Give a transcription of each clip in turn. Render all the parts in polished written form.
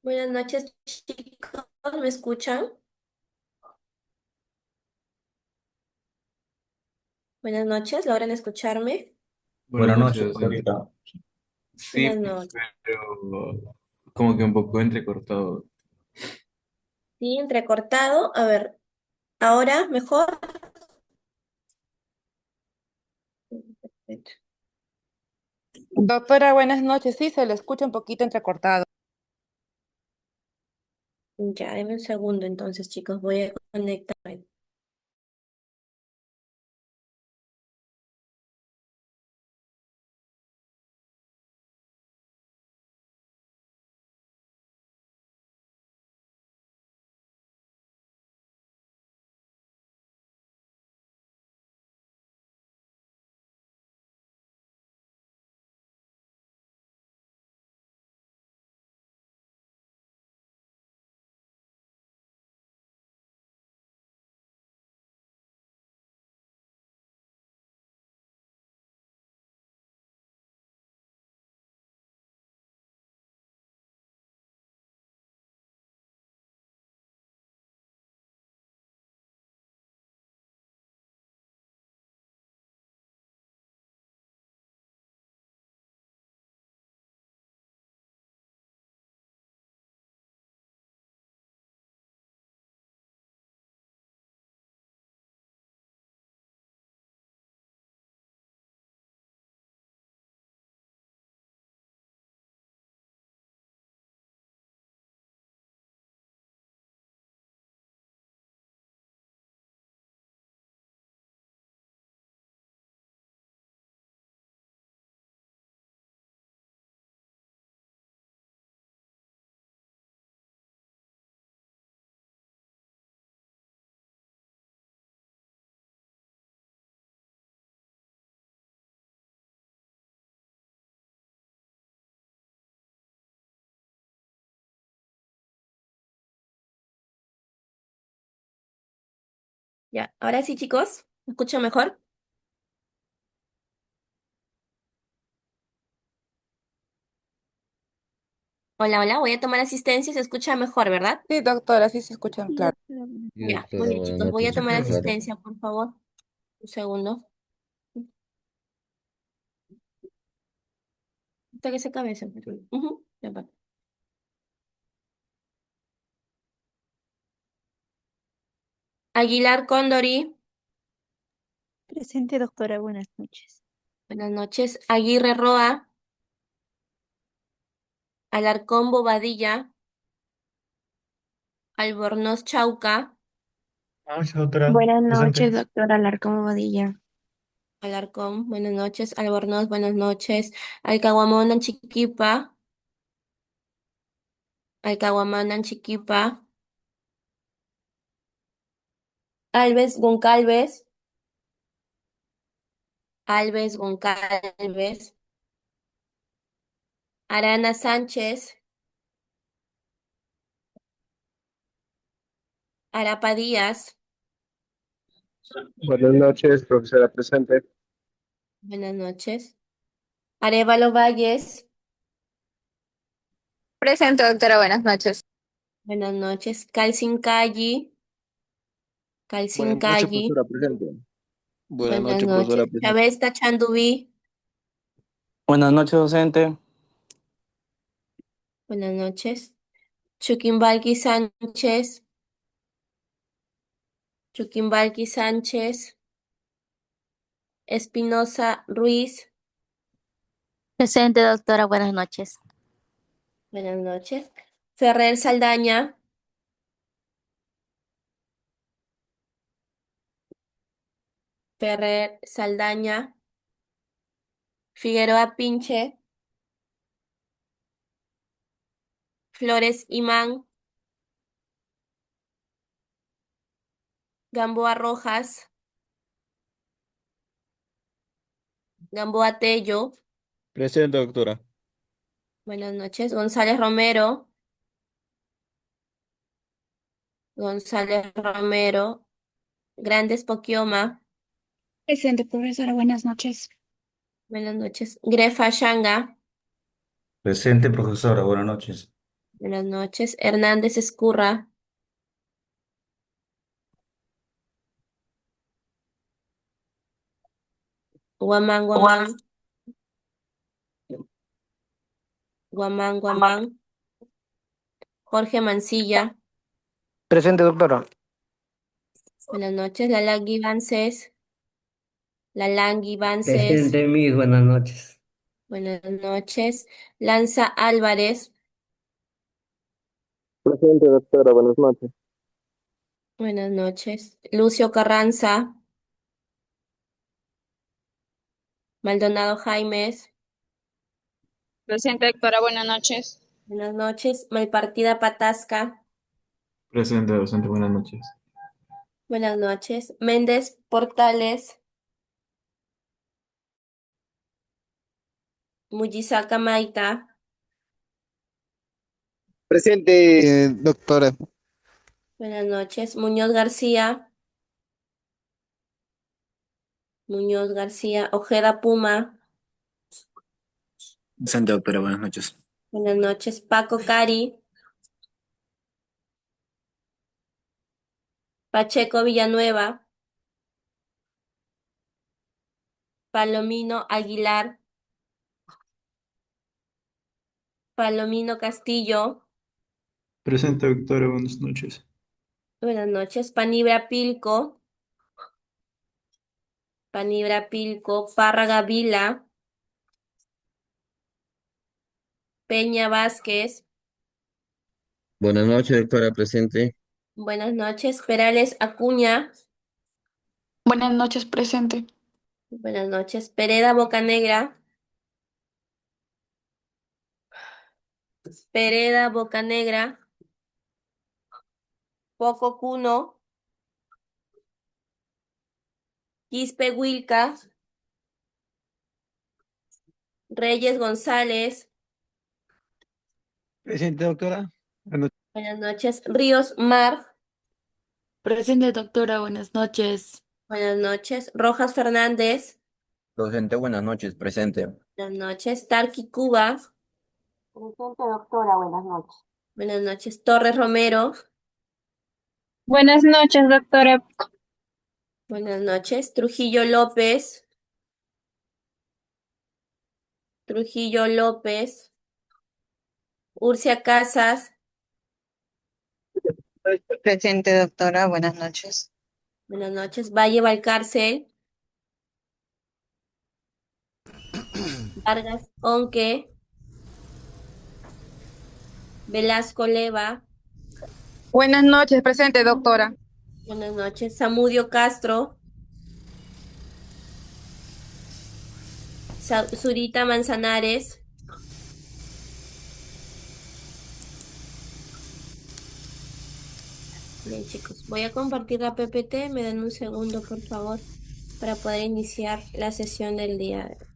Buenas noches, chicos. ¿Me escuchan? Buenas noches. ¿Logran escucharme? Buenas Buenas noches, noches, docente. señorita. Buenas Sí, noches. pero como que un poco entrecortado. Sí, entrecortado. A ver, ¿ahora mejor? Perfecto. Doctora, buenas noches. Sí, se le escucha un poquito entrecortado. Ya, denme un segundo entonces, chicos. Voy a conectarme. Ya, ahora sí, chicos. ¿Me escuchan mejor? Hola, hola. Voy a tomar asistencia. Se escucha mejor, ¿verdad? Sí, doctora, sí se escuchan Sí, claro. doctora. Sí, Ya, muy doctora, bien, buenas chicos. Voy a noches, tomar súper claro. asistencia, por favor. Un segundo. Hasta que se acabe eso. Ujú, ya va. Aguilar Condori. Presente, doctora, buenas noches. Buenas noches. Aguirre Roa. Alarcón Bobadilla. Albornoz Chauca. Noches, doctora. Buenas noches, Presente. doctora Alarcón Bobadilla. Alarcón, buenas noches. Albornoz, buenas noches. Alcahuamón Chiquipa. Alcahuamán Chiquipa. Alves Goncalves. Alves Goncalves. Arana Sánchez. Arapa Díaz. Buenas noches, profesora presente. Buenas noches. Arevalo Valles. Presente, doctora, buenas noches. Buenas noches. Calcin Calli. Calcin Buenas noches, Calli. profesora presente. Buenas Buenas noches, profesora noches. presente. Chávez Tachandubí. Buenas noches, docente. Buenas noches. Chuquimbalqui Sánchez. Chuquimbalqui Sánchez. Espinosa Ruiz. Presente, doctora, buenas noches. Buenas noches. Ferrer Saldaña. Ferrer Saldaña. Figueroa Pinche. Flores Imán. Gamboa Rojas. Gamboa Tello. Presente, doctora. Buenas noches. González Romero. González Romero. Grandes Poquioma. Presente, profesora, buenas noches. Buenas noches. Grefa Shanga. Presente, profesora, buenas noches. Buenas noches. Hernández Escurra. Guamán, Guamán. Guamán, Guamán. Jorge Mancilla. Presente, doctora. Buenas noches. Lalangui Vances. Lalangui Vances. Presente, mis buenas noches. Buenas noches. Lanza Álvarez. Presente, doctora. Buenas noches. Buenas noches. Lucio Carranza. Maldonado Jaimes. Presente, doctora, buenas noches. Buenas noches. Malpartida Patasca. Presente, docente, buenas noches. Buenas noches. Méndez Portales. Mujisaca Maita. Presente, doctora. Buenas noches. Muñoz García. Muñoz García. Ojeda Puma. Presente, doctora, buenas noches. Buenas noches. Paco Cari. Pacheco Villanueva. Palomino Aguilar. Palomino Castillo. Presente, doctora, buenas noches. Buenas noches. Panibra Pilco. Panibra Pilco. Párraga Vila. Peña Vázquez. Buenas noches, doctora. Presente. Buenas noches. Perales Acuña. Buenas noches, presente. Buenas noches. Pereda Bocanegra. Pereda Bocanegra. Poco Cuno. Quispe Huilca. Reyes González. Presente, doctora. Buenas noches. Ríos Mar. Presente, doctora, buenas noches. Buenas noches. Rojas Fernández. Docente, buenas noches. Presente. Buenas noches. Tarqui Cuba. Presente, doctora. Buenas noches. Buenas noches. Torres Romero. Buenas noches, doctora. Buenas noches. Trujillo López. Trujillo López. Urcia Casas. Presente, doctora, buenas noches. Buenas noches. Valle Valcárcel. Vargas Onque. Velasco Leva. Buenas noches, presente, doctora. Buenas noches. Zamudio Castro. Zurita Manzanares. Bien, chicos, voy a compartir la PPT. Me dan un segundo, por favor, para poder iniciar la sesión del día de hoy.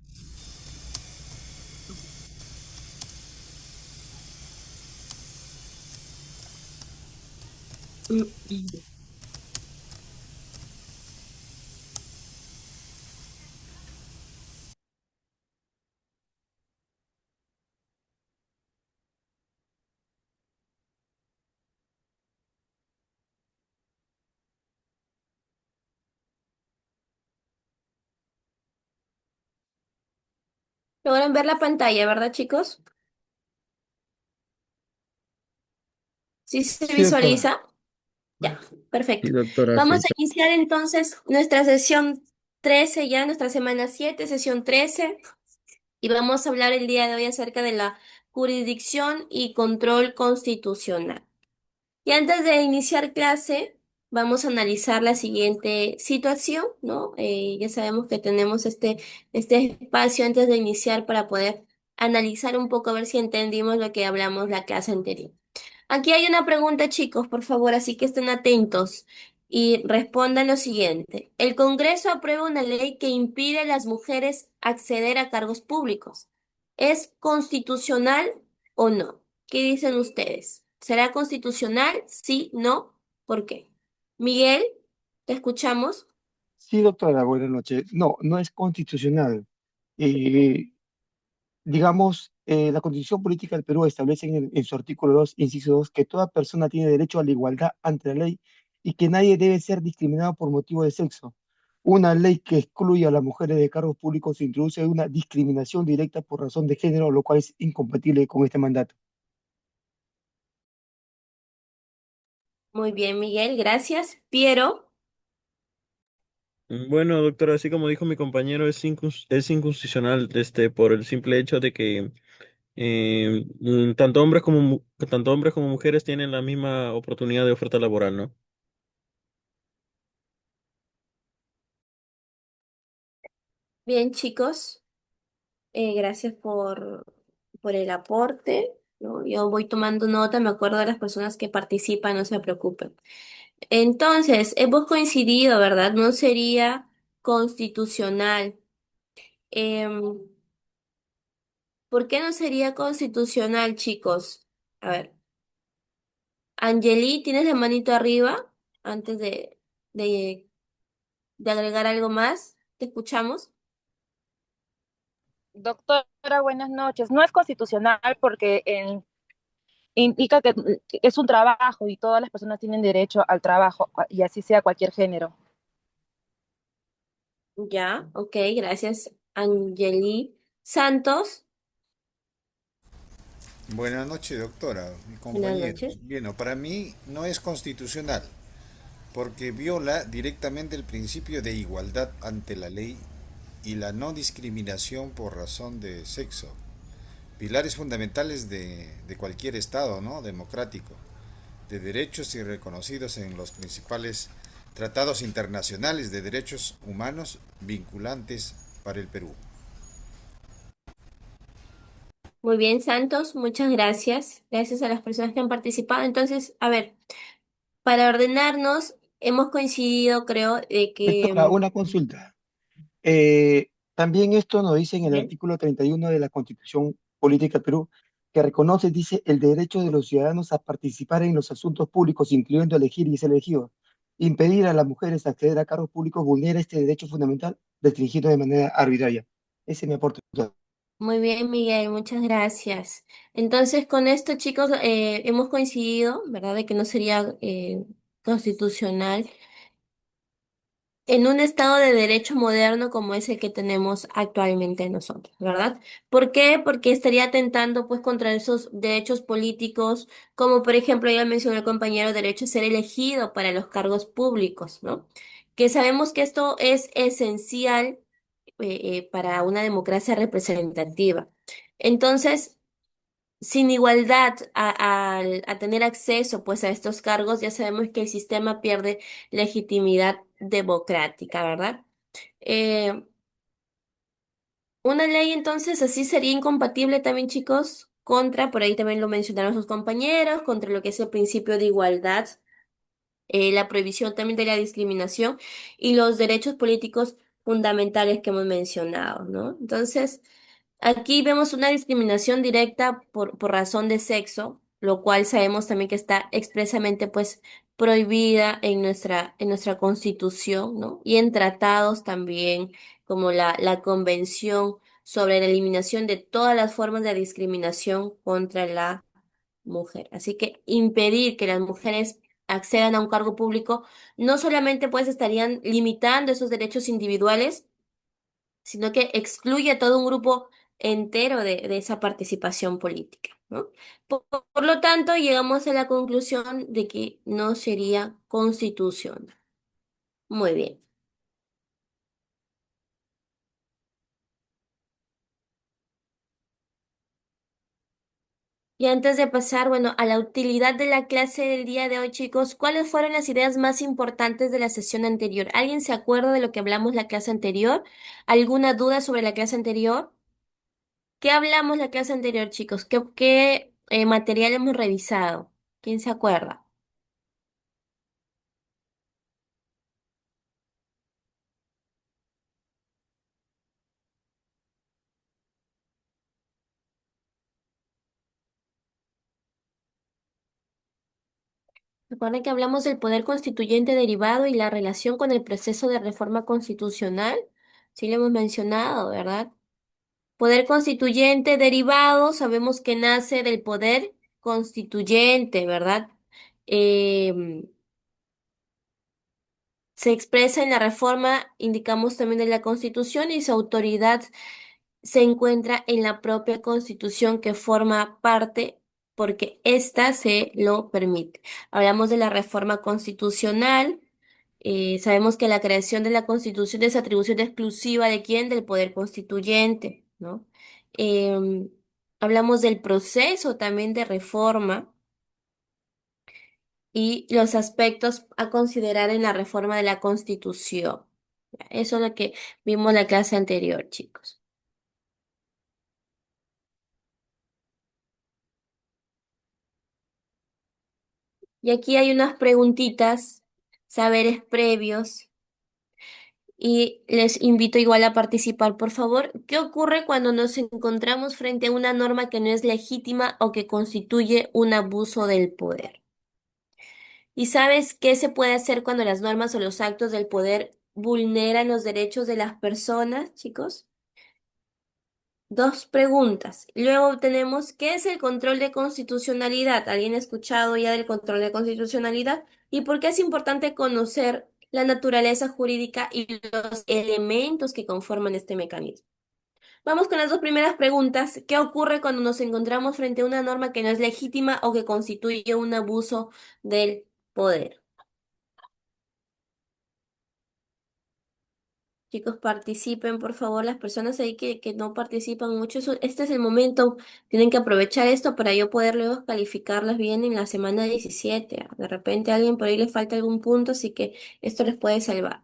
¿Logran ver la pantalla, verdad, chicos? ¿Sí se Sí, doctora. visualiza? Ya, perfecto. Sí, doctora. Vamos Sí. a iniciar entonces nuestra sesión 13 ya, nuestra semana 7, sesión 13, y vamos a hablar el día de hoy acerca de la jurisdicción y control constitucional. Y antes de iniciar clase, vamos a analizar la siguiente situación, ¿no? Ya sabemos que tenemos este espacio antes de iniciar para poder analizar un poco, a ver si entendimos lo que hablamos la clase anterior. Aquí hay una pregunta, chicos, por favor, así que estén atentos y respondan lo siguiente. El Congreso aprueba una ley que impide a las mujeres acceder a cargos públicos. ¿Es constitucional o no? ¿Qué dicen ustedes? ¿Será constitucional? Sí, no. ¿Por qué? Miguel, te escuchamos. Sí, doctora, buenas noches. No, no es constitucional. Digamos, La Constitución Política del Perú establece en su artículo 2, inciso 2, que toda persona tiene derecho a la igualdad ante la ley y que nadie debe ser discriminado por motivo de sexo. Una ley que excluye a las mujeres de cargos públicos introduce una discriminación directa por razón de género, lo cual es incompatible con este mandato. Muy bien, Miguel, gracias. Piero, Bueno, doctora, así como dijo mi compañero, es inconstitucional por el simple hecho de que tanto hombres como mujeres tienen la misma oportunidad de oferta laboral, ¿no? bien, chicos, gracias por el aporte, ¿no? Yo voy tomando nota, me acuerdo de las personas que participan, no se preocupen. Entonces, hemos coincidido, ¿verdad? No sería constitucional. Em, ¿Por qué no sería constitucional, chicos? A ver, Angeli, ¿tienes la manito arriba antes de, de agregar algo más? ¿Te escuchamos? Doctora, buenas noches. No es constitucional porque indica que es un trabajo y todas las personas tienen derecho al trabajo, y así sea cualquier género. Ya, ok, gracias, Angeli. Santos, Buenas noches, doctora, mi buenas compañero. noches. Bueno, para mí no es constitucional porque viola directamente el principio de igualdad ante la ley y la no discriminación por razón de sexo, pilares fundamentales de cualquier Estado, ¿no? Democrático, de derechos y reconocidos en los principales tratados internacionales de derechos humanos vinculantes para el Perú. Muy bien, Santos, muchas gracias. Gracias a las personas que han participado. Entonces, a ver, para ordenarnos, hemos coincidido, creo, de que... Doctora, una consulta. También esto nos dice en el Bien. artículo 31 de la Constitución Política del Perú, que reconoce, dice, el derecho de los ciudadanos a participar en los asuntos públicos, incluyendo elegir y ser elegidos. Impedir a las mujeres acceder a cargos públicos vulnera este derecho fundamental, restringido de manera arbitraria. Ese es mi aporte, doctora. Muy bien, Miguel, muchas gracias. Entonces, con esto, chicos, hemos coincidido, ¿verdad?, de que no sería constitucional en un estado de derecho moderno como es el que tenemos actualmente nosotros, ¿verdad? ¿Por qué? Porque estaría atentando, pues, contra esos derechos políticos, como por ejemplo, ya mencionó el compañero, derecho a ser elegido para los cargos públicos, ¿no? Que sabemos que esto es esencial para una democracia representativa. Entonces, sin igualdad a tener acceso pues a estos cargos, ya sabemos que el sistema pierde legitimidad democrática, ¿verdad? Eh, una ley entonces así sería incompatible también, chicos, contra, por ahí también lo mencionaron sus compañeros, contra lo que es el principio de igualdad, la prohibición también de la discriminación y los derechos políticos fundamentales que hemos mencionado, ¿no? Entonces, aquí vemos una discriminación directa por razón de sexo, lo cual sabemos también que está expresamente pues prohibida en nuestra Constitución, ¿no? Y en tratados también, como la Convención sobre la eliminación de todas las formas de discriminación contra la mujer. Así que impedir que las mujeres accedan a un cargo público no solamente pues estarían limitando esos derechos individuales, sino que excluye a todo un grupo entero de esa participación política, ¿no? Por lo tanto, llegamos a la conclusión de que no sería constitucional. Muy bien. Y antes de pasar, bueno, a la utilidad de la clase del día de hoy, chicos, ¿cuáles fueron las ideas más importantes de la sesión anterior? ¿Alguien se acuerda de lo que hablamos la clase anterior? ¿Alguna duda sobre la clase anterior? ¿Qué hablamos la clase anterior, chicos? ¿Qué material hemos revisado? ¿Quién se acuerda? Recuerden que hablamos del poder constituyente derivado y la relación con el proceso de reforma constitucional. Sí lo hemos mencionado, ¿verdad? Poder constituyente derivado, sabemos que nace del poder constituyente, ¿verdad? Em, Se expresa en la reforma, indicamos también de la Constitución, y su autoridad se encuentra en la propia Constitución que forma parte porque ésta se lo permite. Hablamos de la reforma constitucional. Sabemos que la creación de la Constitución es atribución exclusiva de quién, del poder constituyente, ¿no? Em, Hablamos del proceso también de reforma y los aspectos a considerar en la reforma de la Constitución. Eso es lo que vimos en la clase anterior, chicos. Y aquí hay unas preguntitas, saberes previos, y les invito igual a participar, por favor. ¿Qué ocurre cuando nos encontramos frente a una norma que no es legítima o que constituye un abuso del poder? ¿Y sabes qué se puede hacer cuando las normas o los actos del poder vulneran los derechos de las personas, chicos? Dos preguntas. Luego tenemos, ¿qué es el control de constitucionalidad? ¿Alguien ha escuchado ya del control de constitucionalidad? ¿Y por qué es importante conocer la naturaleza jurídica y los elementos que conforman este mecanismo? Vamos con las dos primeras preguntas. ¿Qué ocurre cuando nos encontramos frente a una norma que no es legítima o que constituye un abuso del poder? Chicos, participen, por favor, las personas ahí que no participan mucho. Este es el momento, tienen que aprovechar esto para yo poder luego calificarlas bien en la semana 17. De repente a alguien por ahí le falta algún punto, así que esto les puede salvar.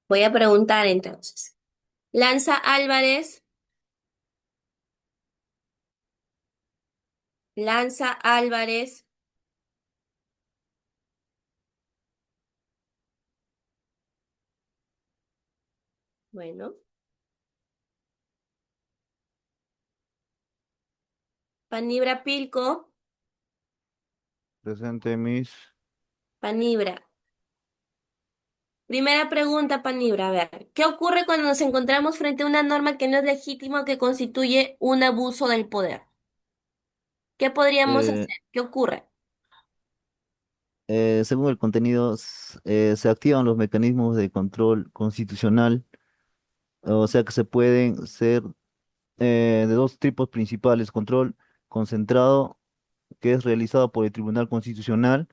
Voy a preguntar entonces. Lanza Álvarez, Lanza Álvarez, bueno, Panibra Pilco, Presente, Miss. Panibra. Primera pregunta, Panibra, a ver, ¿qué ocurre cuando nos encontramos frente a una norma que no es legítima o que constituye un abuso del poder? ¿Qué podríamos hacer? Eh, ¿Qué ocurre? Según el contenido, se activan los mecanismos de control constitucional, o sea que se pueden ser de dos tipos principales: control concentrado, que es realizado por el Tribunal Constitucional,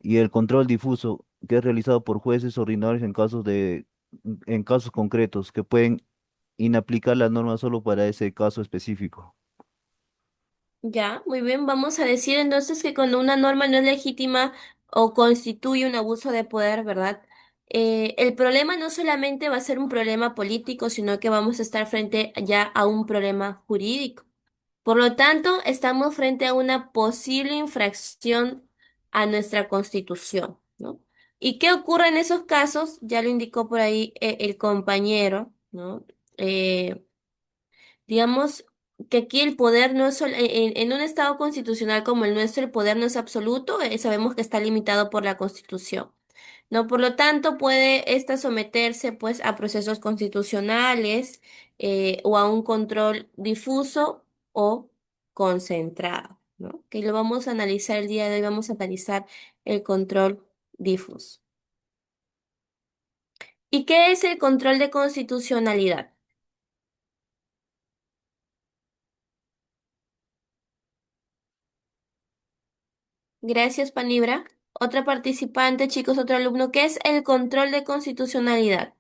y el control difuso, que es realizado por jueces ordinarios en casos concretos, que pueden inaplicar la norma solo para ese caso específico. Ya, muy bien, vamos a decir entonces que cuando una norma no es legítima o constituye un abuso de poder, ¿verdad? El problema no solamente va a ser un problema político, sino que vamos a estar frente ya a un problema jurídico. Por lo tanto, estamos frente a una posible infracción a nuestra Constitución, ¿no? ¿Y qué ocurre en esos casos? Ya lo indicó por ahí el compañero, ¿no? Eh, digamos que aquí el poder no es en un estado constitucional como el nuestro, el poder no es absoluto, sabemos que está limitado por la Constitución. No, por lo tanto, puede esta someterse pues a procesos constitucionales o a un control difuso o concentrado, ¿no? Que lo vamos a analizar el día de hoy, vamos a analizar el control difuso. ¿Y qué es el control de constitucionalidad? Gracias, Panibra. Otra participante, chicos, otro alumno, ¿qué es el control de constitucionalidad?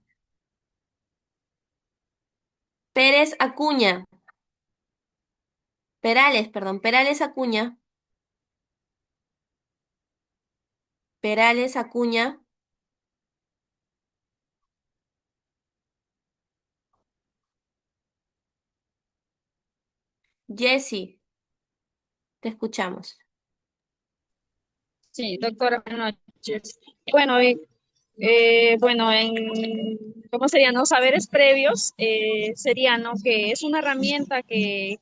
Pérez Acuña. Perales, perdón, Perales Acuña. Perales Acuña. Jessy, te escuchamos. Sí, doctora, buenas noches. Bueno, Bueno, ¿cómo sería? ¿No? Saberes previos sería, ¿no? Que es una herramienta que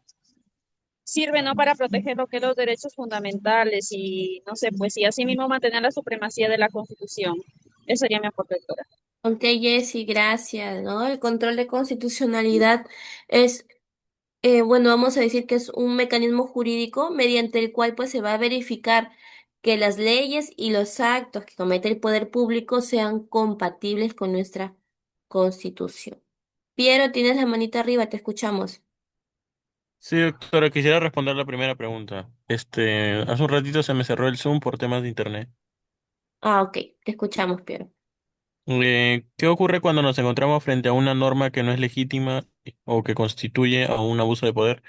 sirve, ¿no? Para proteger lo que es los derechos fundamentales y, no sé, pues, y así mismo mantener la supremacía de la Constitución. Ese sería mi aporte, doctora. Ok, Jessy, gracias, ¿no? El control de constitucionalidad es, bueno, vamos a decir que es un mecanismo jurídico mediante el cual pues se va a verificar que las leyes y los actos que comete el poder público sean compatibles con nuestra Constitución. Piero, tienes la manita arriba, te escuchamos. Sí, doctora, quisiera responder la primera pregunta. Hace un ratito se me cerró el Zoom por temas de internet. Ah, ok, te escuchamos, Piero. ¿Qué ocurre cuando nos encontramos frente a una norma que no es legítima o que constituye a un abuso de poder?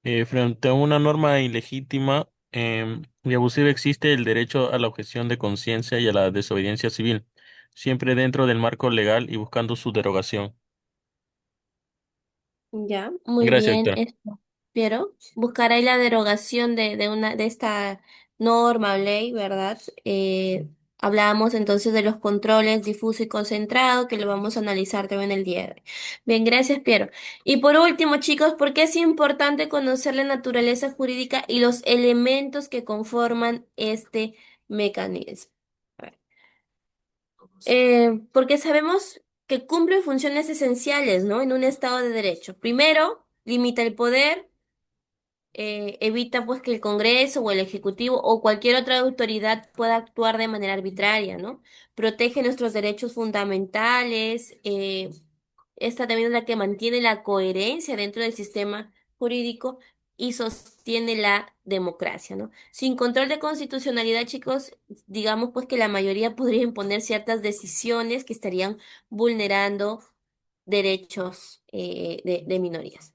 Frente a una norma ilegítima y abusiva existe el derecho a la objeción de conciencia y a la desobediencia civil, siempre dentro del marco legal y buscando su derogación. Ya, muy Gracias, bien, doctora. esto. Pero buscar ahí la derogación de esta norma o ley, ¿verdad? Hablábamos entonces de los controles difuso y concentrado, que lo vamos a analizar también el día de hoy. Bien, gracias, Piero. Y por último, chicos, ¿por qué es importante conocer la naturaleza jurídica y los elementos que conforman este mecanismo? Porque sabemos que cumple funciones esenciales, ¿no? En un Estado de Derecho. Primero, limita el poder, evita pues que el Congreso o el Ejecutivo o cualquier otra autoridad pueda actuar de manera arbitraria, ¿no? Protege nuestros derechos fundamentales, esta también es la que mantiene la coherencia dentro del sistema jurídico y sostiene la democracia, ¿no? Sin control de constitucionalidad, chicos, digamos pues que la mayoría podría imponer ciertas decisiones que estarían vulnerando derechos de minorías.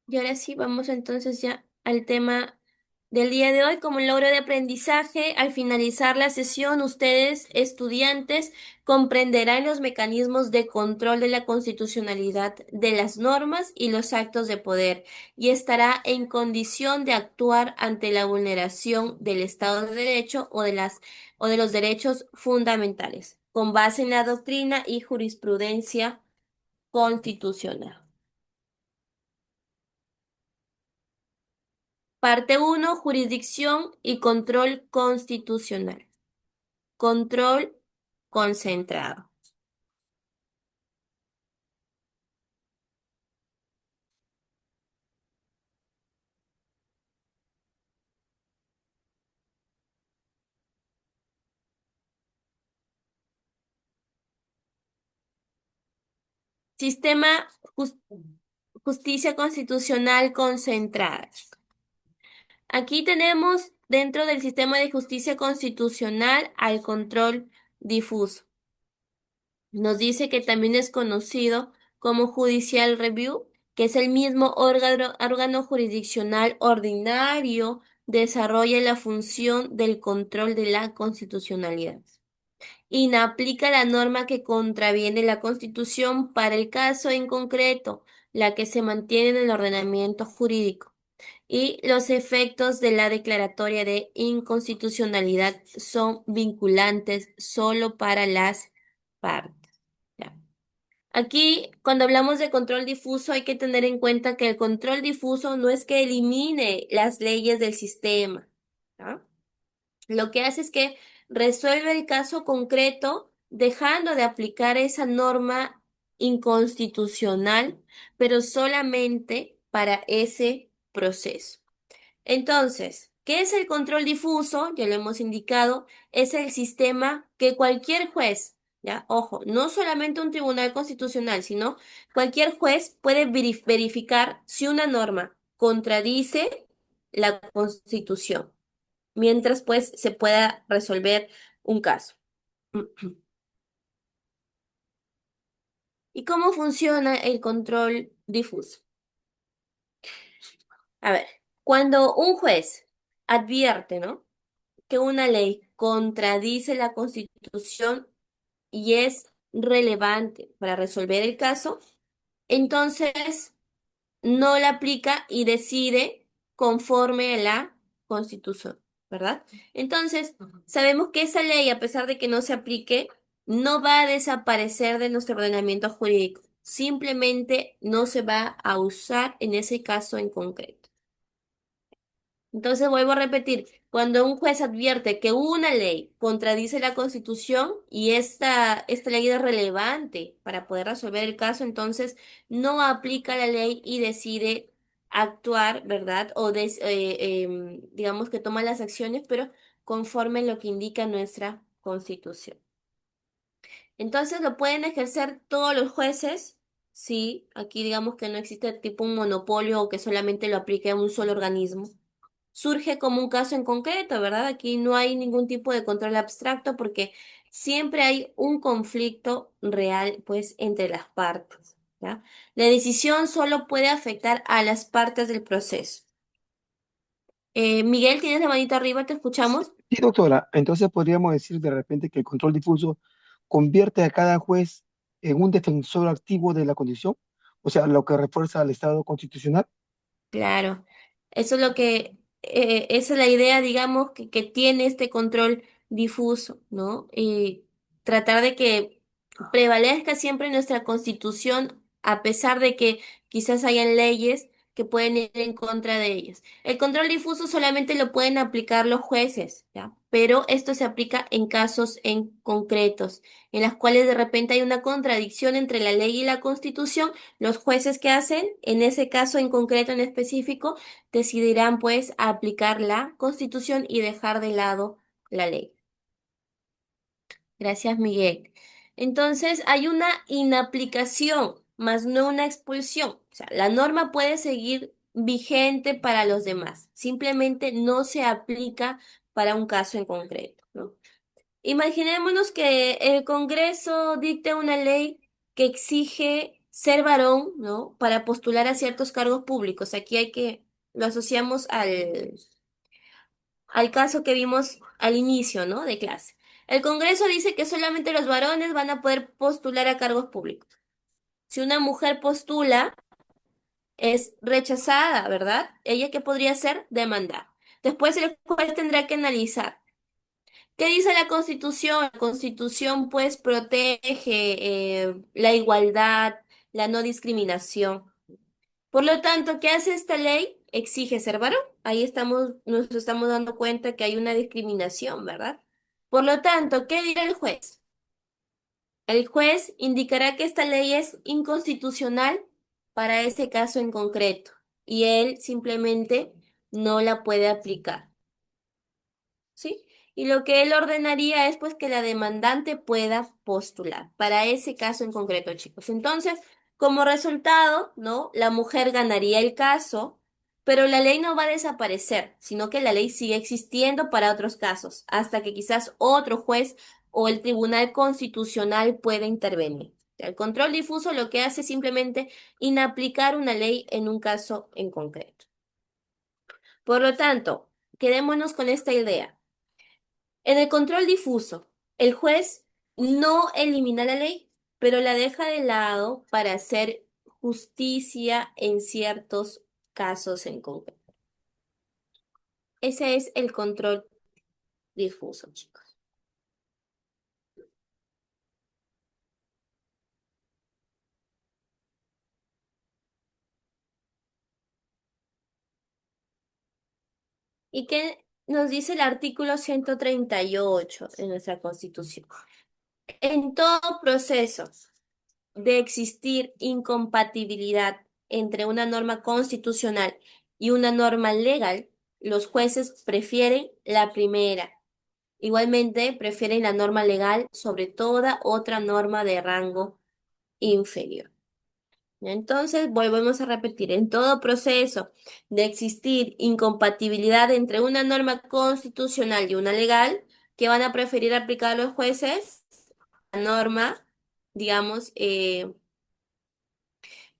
Y ahora sí, vamos entonces ya al tema del día de hoy. Como un logro de aprendizaje, al finalizar la sesión, ustedes, estudiantes, comprenderán los mecanismos de control de la constitucionalidad de las normas y los actos de poder y estará en condición de actuar ante la vulneración del Estado de Derecho o de los derechos fundamentales, con base en la doctrina y jurisprudencia constitucional. Parte uno, jurisdicción y control constitucional. Control concentrado. Sistema jus- justicia constitucional concentrada. Aquí tenemos dentro del sistema de justicia constitucional al control difuso. Nos dice que también es conocido como judicial review, que es el mismo órgano jurisdiccional ordinario, desarrolla la función del control de la constitucionalidad. Inaplica la norma que contraviene la Constitución para el caso en concreto, la que se mantiene en el ordenamiento jurídico. Y los efectos de la declaratoria de inconstitucionalidad son vinculantes solo para las partes. Ya. Aquí, cuando hablamos de control difuso, hay que tener en cuenta que el control difuso no es que elimine las leyes del sistema, ¿ya? Lo que hace es que resuelve el caso concreto dejando de aplicar esa norma inconstitucional, pero solamente para ese proceso. Entonces, ¿qué es el control difuso? Ya lo hemos indicado, es el sistema que cualquier juez, ya, ojo, no solamente un tribunal constitucional, sino cualquier juez puede verificar si una norma contradice la Constitución mientras pues se pueda resolver un caso. ¿Y cómo funciona el control difuso? A ver, cuando un juez advierte, ¿no? Que una ley contradice la Constitución y es relevante para resolver el caso, entonces no la aplica y decide conforme a la Constitución. ¿verdad? Entonces, sabemos que esa ley, a pesar de que no se aplique, no va a desaparecer de nuestro ordenamiento jurídico. Simplemente no se va a usar en ese caso en concreto. Entonces, vuelvo a repetir, cuando un juez advierte que una ley contradice la Constitución y esta ley es relevante para poder resolver el caso, entonces no aplica la ley y decide actuar, ¿verdad? Digamos que toma las acciones, pero conforme lo que indica nuestra Constitución. Entonces, lo pueden ejercer todos los jueces. Sí, aquí digamos que no existe tipo un monopolio o que solamente lo aplique a un solo organismo. Surge como un caso en concreto, ¿verdad? Aquí no hay ningún tipo de control abstracto porque siempre hay un conflicto real, pues, entre las partes, ¿ya? La decisión solo puede afectar a las partes del proceso. Miguel, tienes la manita arriba, te escuchamos. Sí, doctora, entonces podríamos decir de repente que el control difuso convierte a cada juez en un defensor activo de la condición, o sea, lo que refuerza al Estado constitucional. Claro, eso es lo que, esa es la idea, digamos, que tiene este control difuso, ¿no? Y tratar de que prevalezca siempre nuestra Constitución, a pesar de que quizás hayan leyes que pueden ir en contra de ellas. El control difuso solamente lo pueden aplicar los jueces, ¿ya? Pero esto se aplica en casos en concretos, en las cuales de repente hay una contradicción entre la ley y la Constitución. Los jueces que hacen, en ese caso en concreto, en específico, decidirán pues aplicar la Constitución y dejar de lado la ley. Gracias, Miguel. Entonces, hay una inaplicación, más no una expulsión. O sea, la norma puede seguir vigente para los demás, simplemente no se aplica para un caso en concreto, ¿no? Imaginémonos que el Congreso dicte una ley que exige ser varón, ¿no? Para postular a ciertos cargos públicos. Aquí lo asociamos al caso que vimos al inicio, ¿no? De clase. El Congreso dice que solamente los varones van a poder postular a cargos públicos. Si una mujer postula, es rechazada, ¿verdad? ¿Ella qué podría hacer? Demandar. Después el juez tendrá que analizar. ¿Qué dice la Constitución? La Constitución pues protege la igualdad, la no discriminación. Por lo tanto, ¿qué hace esta ley? Exige ser varón. Ahí nos estamos dando cuenta que hay una discriminación, ¿verdad? Por lo tanto, ¿qué dirá el juez? El juez indicará que esta ley es inconstitucional para ese caso en concreto y él simplemente no la puede aplicar. ¿Sí? Y lo que él ordenaría es pues que la demandante pueda postular para ese caso en concreto, chicos. Entonces, como resultado, ¿no? La mujer ganaría el caso, pero la ley no va a desaparecer, sino que la ley sigue existiendo para otros casos, hasta que quizás otro juez o el Tribunal Constitucional pueda intervenir. El control difuso lo que hace es simplemente inaplicar una ley en un caso en concreto. Por lo tanto, quedémonos con esta idea. En el control difuso, el juez no elimina la ley, pero la deja de lado para hacer justicia en ciertos casos en concreto. Ese es el control difuso, chicos. ¿Y qué nos dice el artículo 138 de nuestra Constitución? En todo proceso de existir incompatibilidad entre una norma constitucional y una norma legal, los jueces prefieren la primera. Igualmente, prefieren la norma legal sobre toda otra norma de rango inferior. Entonces, volvemos a repetir, en todo proceso de existir incompatibilidad entre una norma constitucional y una legal, ¿qué van a preferir aplicar los jueces? La norma, digamos,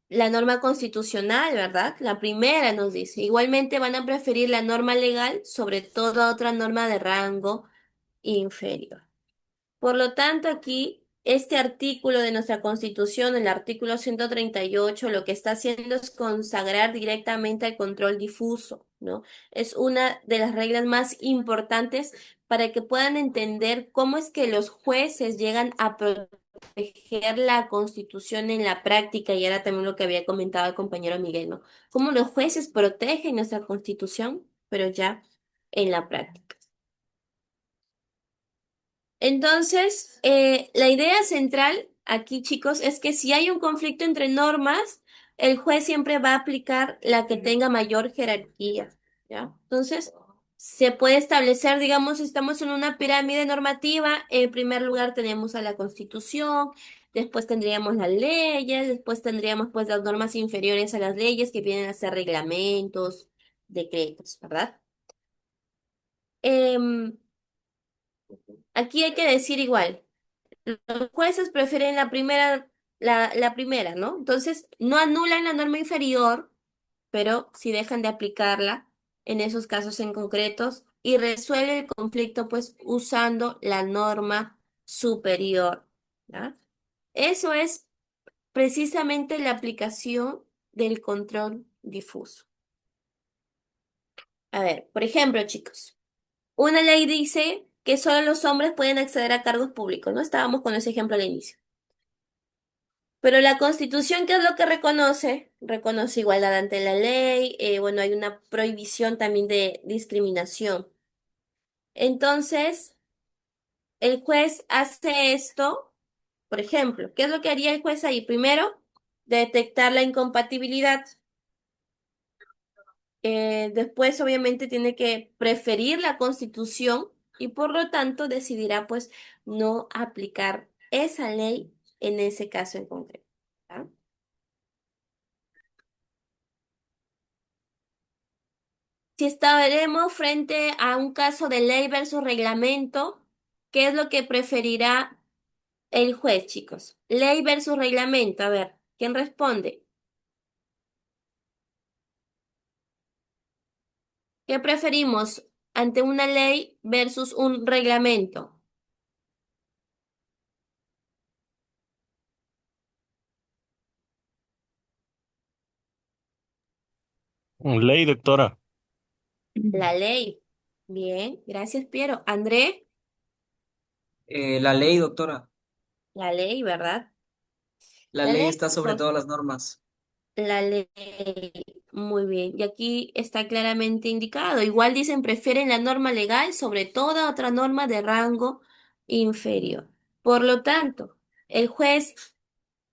la norma constitucional, ¿verdad? La primera nos dice. Igualmente van a preferir la norma legal sobre toda otra norma de rango inferior. Por lo tanto, aquí este artículo de nuestra Constitución, el artículo 138, lo que está haciendo es consagrar directamente al control difuso, ¿no? Es una de las reglas más importantes para que puedan entender cómo es que los jueces llegan a proteger la Constitución en la práctica, y era también lo que había comentado el compañero Miguel, ¿no? Cómo los jueces protegen nuestra Constitución, pero ya en la práctica. Entonces, la idea central aquí, chicos, es que si hay un conflicto entre normas, el juez siempre va a aplicar la que tenga mayor jerarquía, ¿ya? Entonces, se puede establecer, digamos, si estamos en una pirámide normativa, en primer lugar tenemos a la Constitución, después tendríamos las leyes, después tendríamos pues las normas inferiores a las leyes que vienen a ser reglamentos, decretos, ¿verdad? Em, Aquí hay que decir igual. Los jueces prefieren la primera, ¿no? Entonces, no anulan la norma inferior, pero sí dejan de aplicarla en esos casos en concretos y resuelven el conflicto, pues, usando la norma superior, ¿ya? Eso es precisamente la aplicación del control difuso. A ver, por ejemplo, chicos, una ley dice que solo los hombres pueden acceder a cargos públicos, ¿no? Estábamos con ese ejemplo al inicio. Pero la Constitución, ¿qué es lo que reconoce? Reconoce igualdad ante la ley, bueno, hay una prohibición también de discriminación. Entonces, el juez hace esto, por ejemplo, ¿qué es lo que haría el juez ahí? Primero, detectar la incompatibilidad. Después, obviamente, tiene que preferir la Constitución y por lo tanto decidirá, pues, no aplicar esa ley en ese caso en concreto. ¿Ya? Si estaremos frente a un caso de ley versus reglamento, ¿qué es lo que preferirá el juez, chicos? Ley versus reglamento. A ver, ¿quién responde? ¿Qué preferimos ante una ley versus un reglamento? Ley, doctora. La ley. Bien, gracias, Piero. André, La ley, doctora. la ley, ¿verdad? La La ley ley, está sobre chicos. todas las normas. La ley. Muy bien. Y aquí está claramente indicado. Igual dicen, prefieren la norma legal sobre toda otra norma de rango inferior. Por lo tanto, el juez,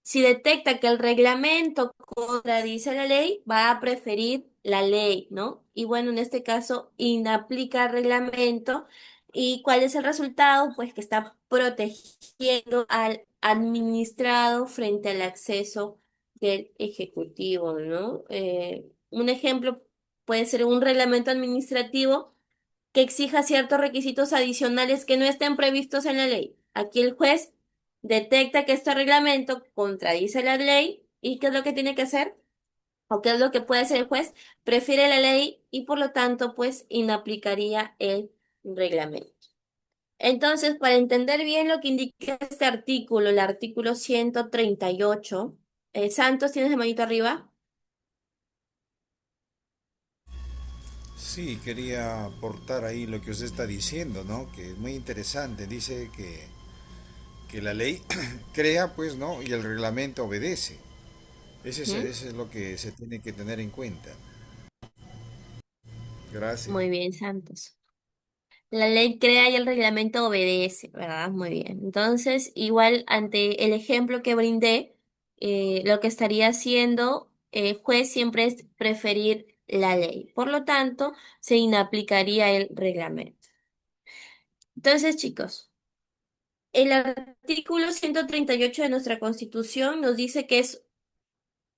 si detecta que el reglamento contradice la ley, va a preferir la ley, ¿no? Y bueno, en este caso, inaplica el reglamento. ¿Y cuál es el resultado? Pues que está protegiendo al administrado frente al acceso del ejecutivo, ¿no? Un ejemplo puede ser un reglamento administrativo que exija ciertos requisitos adicionales que no estén previstos en la ley. Aquí el juez detecta que este reglamento contradice la ley y ¿qué es lo que tiene que hacer? ¿O qué es lo que puede hacer el juez? Prefiere la ley y por lo tanto pues inaplicaría el reglamento. Entonces, para entender bien lo que indica este artículo, el artículo 138, Santos, ¿tienes la manito arriba? Sí, quería aportar ahí lo que usted está diciendo, ¿no? Que es muy interesante. Dice que la ley crea, pues, ¿no? Y el reglamento obedece. Ujú. Ese es lo que se tiene que tener en cuenta. Gracias. Muy bien, Santos. La ley crea y el reglamento obedece, ¿verdad? Muy bien. Entonces, igual ante el ejemplo que brindé, lo que estaría haciendo el juez siempre es preferir la ley. Por lo tanto, se inaplicaría el reglamento. Entonces, chicos, el artículo 138 de nuestra Constitución nos dice que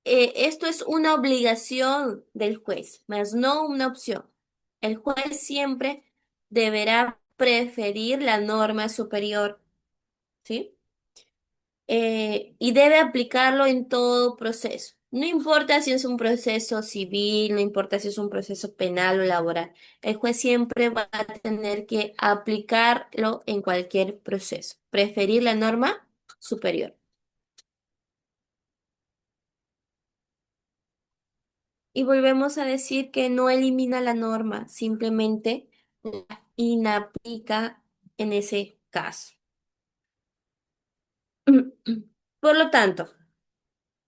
esto es una obligación del juez, más no una opción. El juez siempre deberá preferir la norma superior, ¿sí? Y debe aplicarlo en todo proceso. No importa si es un proceso civil, no importa si es un proceso penal o laboral. El juez siempre va a tener que aplicarlo en cualquier proceso. Preferir la norma superior. Y volvemos a decir que no elimina la norma, simplemente la inaplica en ese caso. Por lo tanto,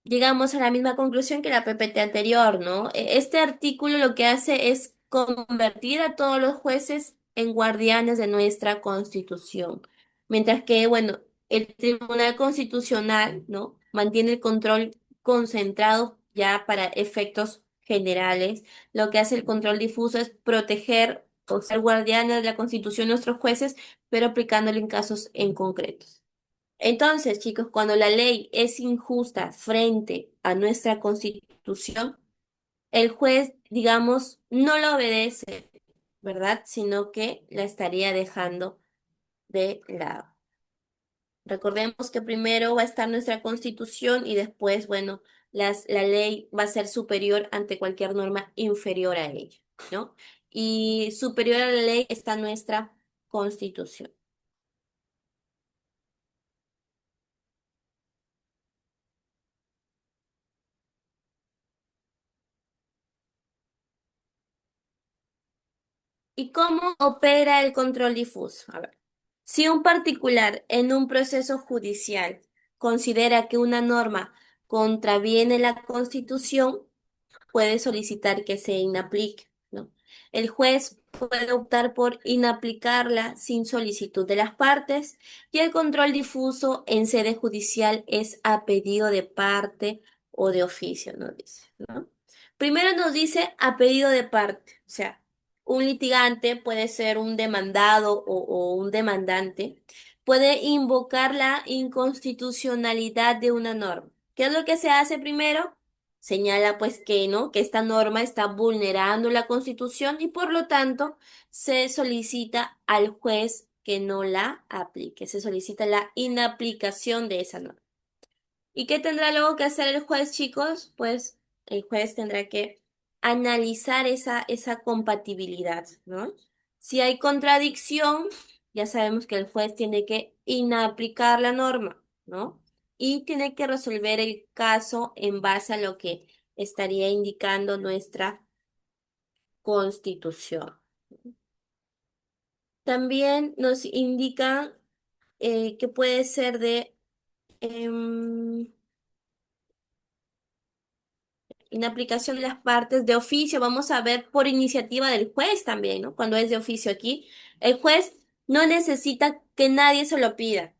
llegamos a la misma conclusión que la PPT anterior, ¿no? Este artículo lo que hace es convertir a todos los jueces en guardianes de nuestra Constitución, mientras que, bueno, el Tribunal Constitucional, ¿no? Mantiene el control concentrado ya para efectos generales. Lo que hace el control difuso es proteger o ser guardianes de la Constitución nuestros jueces, pero aplicándolo en casos en concretos. Entonces, chicos, cuando la ley es injusta frente a nuestra Constitución, el juez, digamos, no la obedece, ¿verdad? Sino que la estaría dejando de lado. Recordemos que primero va a estar nuestra Constitución y después, bueno, la ley va a ser superior ante cualquier norma inferior a ella, ¿no? Y superior a la ley está nuestra Constitución. ¿Y cómo opera el control difuso? A ver, si un particular en un proceso judicial considera que una norma contraviene la Constitución, puede solicitar que se inaplique, ¿no? El juez puede optar por inaplicarla sin solicitud de las partes y el control difuso en sede judicial es a pedido de parte o de oficio, nos dice, ¿no? Primero nos dice a pedido de parte, o sea, un litigante puede ser un demandado o un demandante, puede invocar la inconstitucionalidad de una norma. ¿Qué es lo que se hace primero? Señala pues que no, que esta norma está vulnerando la Constitución y por lo tanto se solicita al juez que no la aplique, se solicita la inaplicación de esa norma. ¿Y qué tendrá luego que hacer el juez, chicos? Pues el juez tendrá que analizar esa compatibilidad, ¿no? Si hay contradicción, ya sabemos que el juez tiene que inaplicar la norma, ¿no? Y tiene que resolver el caso en base a lo que estaría indicando nuestra Constitución. También nos indica que puede ser de inaplicación de las partes de oficio, vamos a ver por iniciativa del juez también, ¿no? Cuando es de oficio aquí, el juez no necesita que nadie se lo pida.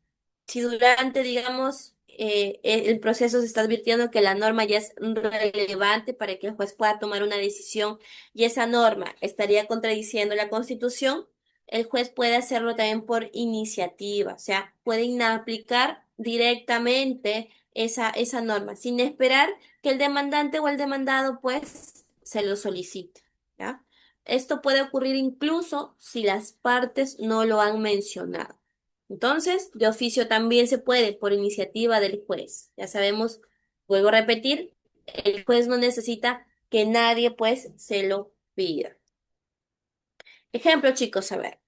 Si durante, digamos, el proceso se está advirtiendo que la norma ya es relevante para que el juez pueda tomar una decisión y esa norma estaría contradiciendo la Constitución, el juez puede hacerlo también por iniciativa, o sea, puede inaplicar directamente esa norma, sin esperar que el demandante o el demandado pues se lo solicite, ¿ya? Esto puede ocurrir incluso si las partes no lo han mencionado. Entonces, de oficio también se puede por iniciativa del juez. Ya sabemos, vuelvo a repetir, el juez no necesita que nadie pues se lo pida. Ejemplo, chicos, a ver.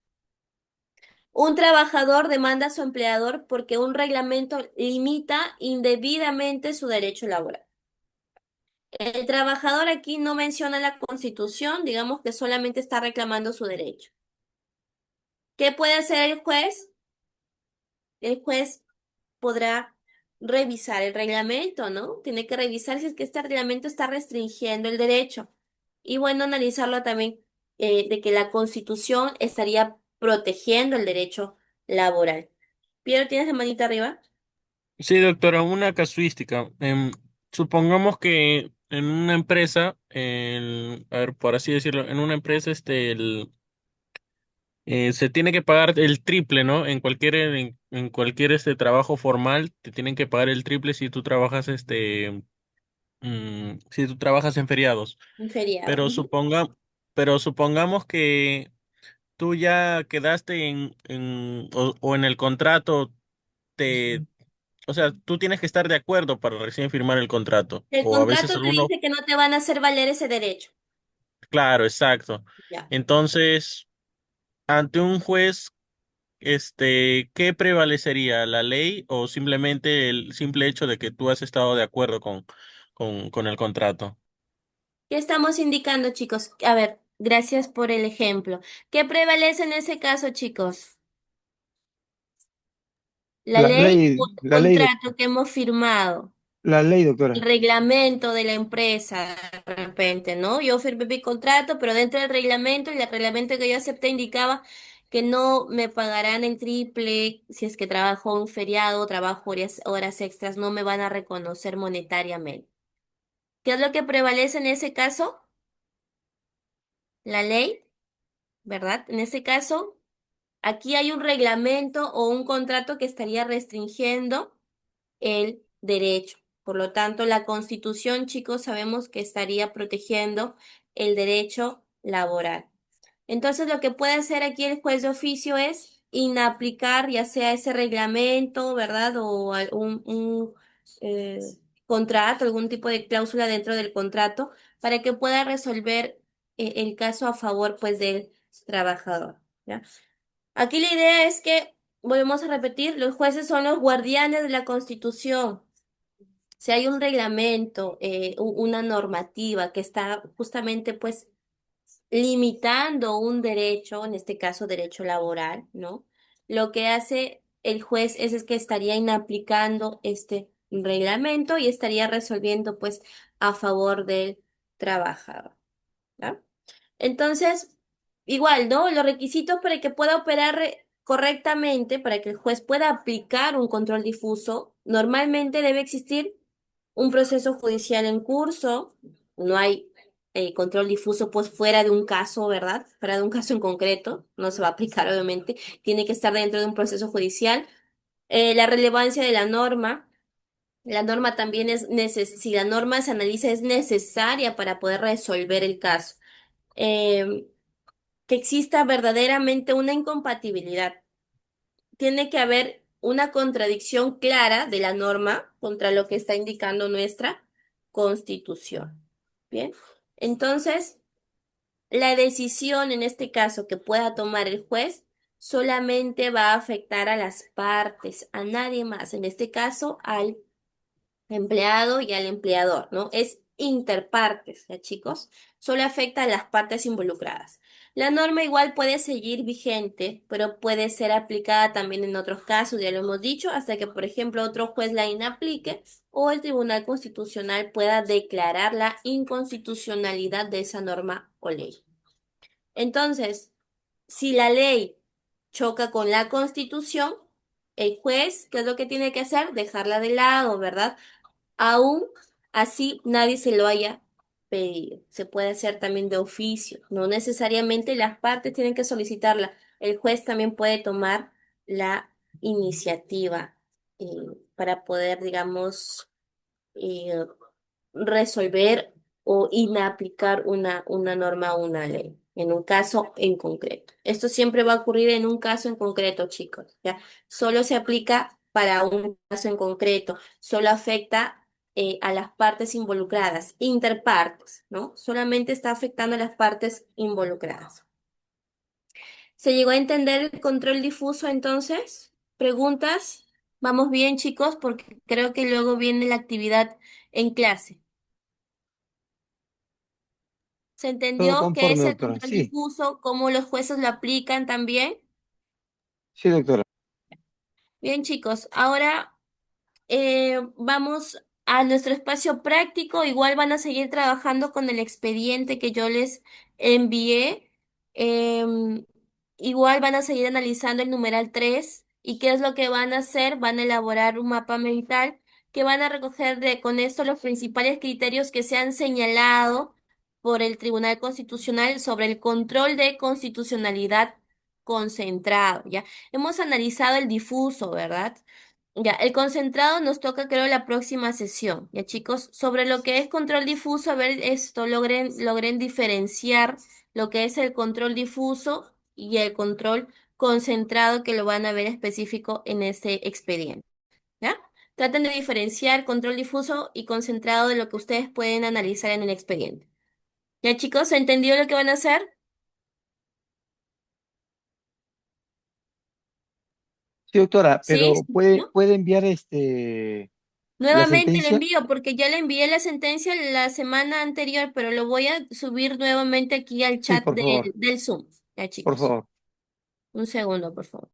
Un trabajador demanda a su empleador porque un reglamento limita indebidamente su derecho laboral. El trabajador aquí no menciona la Constitución, digamos que solamente está reclamando su derecho. ¿Qué puede hacer el juez? El juez podrá revisar el reglamento, ¿no? Tiene que revisar si es que este reglamento está restringiendo el derecho. Y bueno, analizarlo también de que la Constitución estaría protegiendo el derecho laboral. Piero, ¿tienes la manita arriba? Sí, doctora, una casuística. Supongamos que en una empresa, a ver, por así decirlo, en una empresa se tiene que pagar el triple, ¿no? En cualquier trabajo formal te tienen que pagar el triple si tú trabajas si tú trabajas en feriados. Un feriado. Pero Ujú. pero supongamos que tú ya quedaste o en el contrato te, o sea, tú tienes que estar de acuerdo para recién firmar el contrato. El O a veces contrato te alguno, dice que no te van a hacer valer ese derecho. claro, exacto. Ya. Entonces, ante un juez ¿qué prevalecería, la ley o simplemente el simple hecho de que tú has estado de acuerdo con el contrato? ¿Qué estamos indicando, chicos? A ver, gracias por el ejemplo. ¿Qué prevalece en ese caso, chicos? ¿La ley o el La ley, contrato que hemos firmado? la ley, El doctora. reglamento de la empresa, de repente, ¿no? Yo firmé mi contrato, pero dentro del reglamento, el reglamento que yo acepté indicaba que no me pagarán el triple si es que trabajo un feriado, trabajo horas extras, no me van a reconocer monetariamente. ¿Qué es lo que prevalece en ese caso? La ley, ¿verdad? En ese caso, aquí hay un reglamento o un contrato que estaría restringiendo el derecho. Por lo tanto, la Constitución, chicos, sabemos que estaría protegiendo el derecho laboral. Entonces, lo que puede hacer aquí el juez de oficio es inaplicar ya sea ese reglamento, ¿verdad? O un contrato, algún tipo de cláusula dentro del contrato para que pueda resolver el caso a favor, pues, del trabajador, ¿ya? Aquí la idea es que, volvemos a repetir, los jueces son los guardianes de la Constitución. Si hay un reglamento, una normativa que está justamente pues limitando un derecho, en este caso derecho laboral, ¿no? Lo que hace el juez es que estaría inaplicando este reglamento y estaría resolviendo pues a favor del trabajador, ¿ya? Entonces, igual, ¿no? Los requisitos para que pueda operar correctamente, para que el juez pueda aplicar un control difuso, normalmente debe existir un proceso judicial en curso. No hay control difuso pues fuera de un caso, ¿verdad? Fuera de un caso en concreto, no se va a aplicar obviamente. Tiene que estar dentro de un proceso judicial. La relevancia de la norma. La norma también si la norma se analiza, es necesaria para poder resolver el caso. Em, que exista verdaderamente una incompatibilidad. Tiene que haber una contradicción clara de la norma contra lo que está indicando nuestra Constitución. Bien, entonces, la decisión en este caso que pueda tomar el juez solamente va a afectar a las partes, a nadie más, en este caso al empleado y al empleador, ¿no? Es interpartes, ¿ya, chicos? Solo afecta a las partes involucradas. La norma igual puede seguir vigente, pero puede ser aplicada también en otros casos, ya lo hemos dicho, hasta que, por ejemplo, otro juez la inaplique o el Tribunal Constitucional pueda declarar la inconstitucionalidad de esa norma o ley. Entonces, si la ley choca con la Constitución, el juez, ¿qué es lo que tiene que hacer? Dejarla de lado, ¿verdad? Aún así nadie se lo haya pedido. Se puede hacer también de oficio. No necesariamente las partes tienen que solicitarla. El juez también puede tomar la iniciativa eh, para poder, digamos, eh, resolver o inaplicar una norma o una ley, en un caso en concreto. Esto siempre va a ocurrir en un caso en concreto, chicos, ¿ya? Solo se aplica para un caso en concreto, solo afecta a las partes involucradas, interpartes, ¿no? Solamente está afectando a las partes involucradas. ¿Se llegó a entender el control difuso entonces? ¿Preguntas? Vamos bien, chicos, porque creo que luego viene la actividad en clase. ¿Se Todo entendió qué conforme, es el doctora. control Sí, difuso, cómo los jueces lo aplican también? sí, doctora. Bien, chicos, ahora vamos a nuestro espacio práctico. Igual van a seguir trabajando con el expediente que yo les envié. Em, Igual van a seguir analizando el numeral 3 y qué es lo que van a hacer. Van a elaborar un mapa mental que van a recoger con esto los principales criterios que se han señalado por el Tribunal Constitucional sobre el control de constitucionalidad concentrado, ¿ya? Hemos analizado el difuso, ¿verdad? Ya, el concentrado nos toca, creo, la próxima sesión. Ya, chicos, sobre lo que es control difuso, a ver esto, logren diferenciar lo que es el control difuso y el control concentrado, que lo van a ver específico en este expediente. ¿Ya? Traten de diferenciar control difuso y concentrado de lo que ustedes pueden analizar en el expediente. ¿Ya, chicos? ¿Se entendió lo que van a hacer? Sí, doctora, ¿Sí? pero ¿No? puede enviar la Nuevamente le sentencia. envío porque ya le envié la sentencia la semana anterior, pero lo voy a subir nuevamente aquí al Sí, chat por favor, del Zoom. Ya, por chicos. favor. Un segundo, por favor.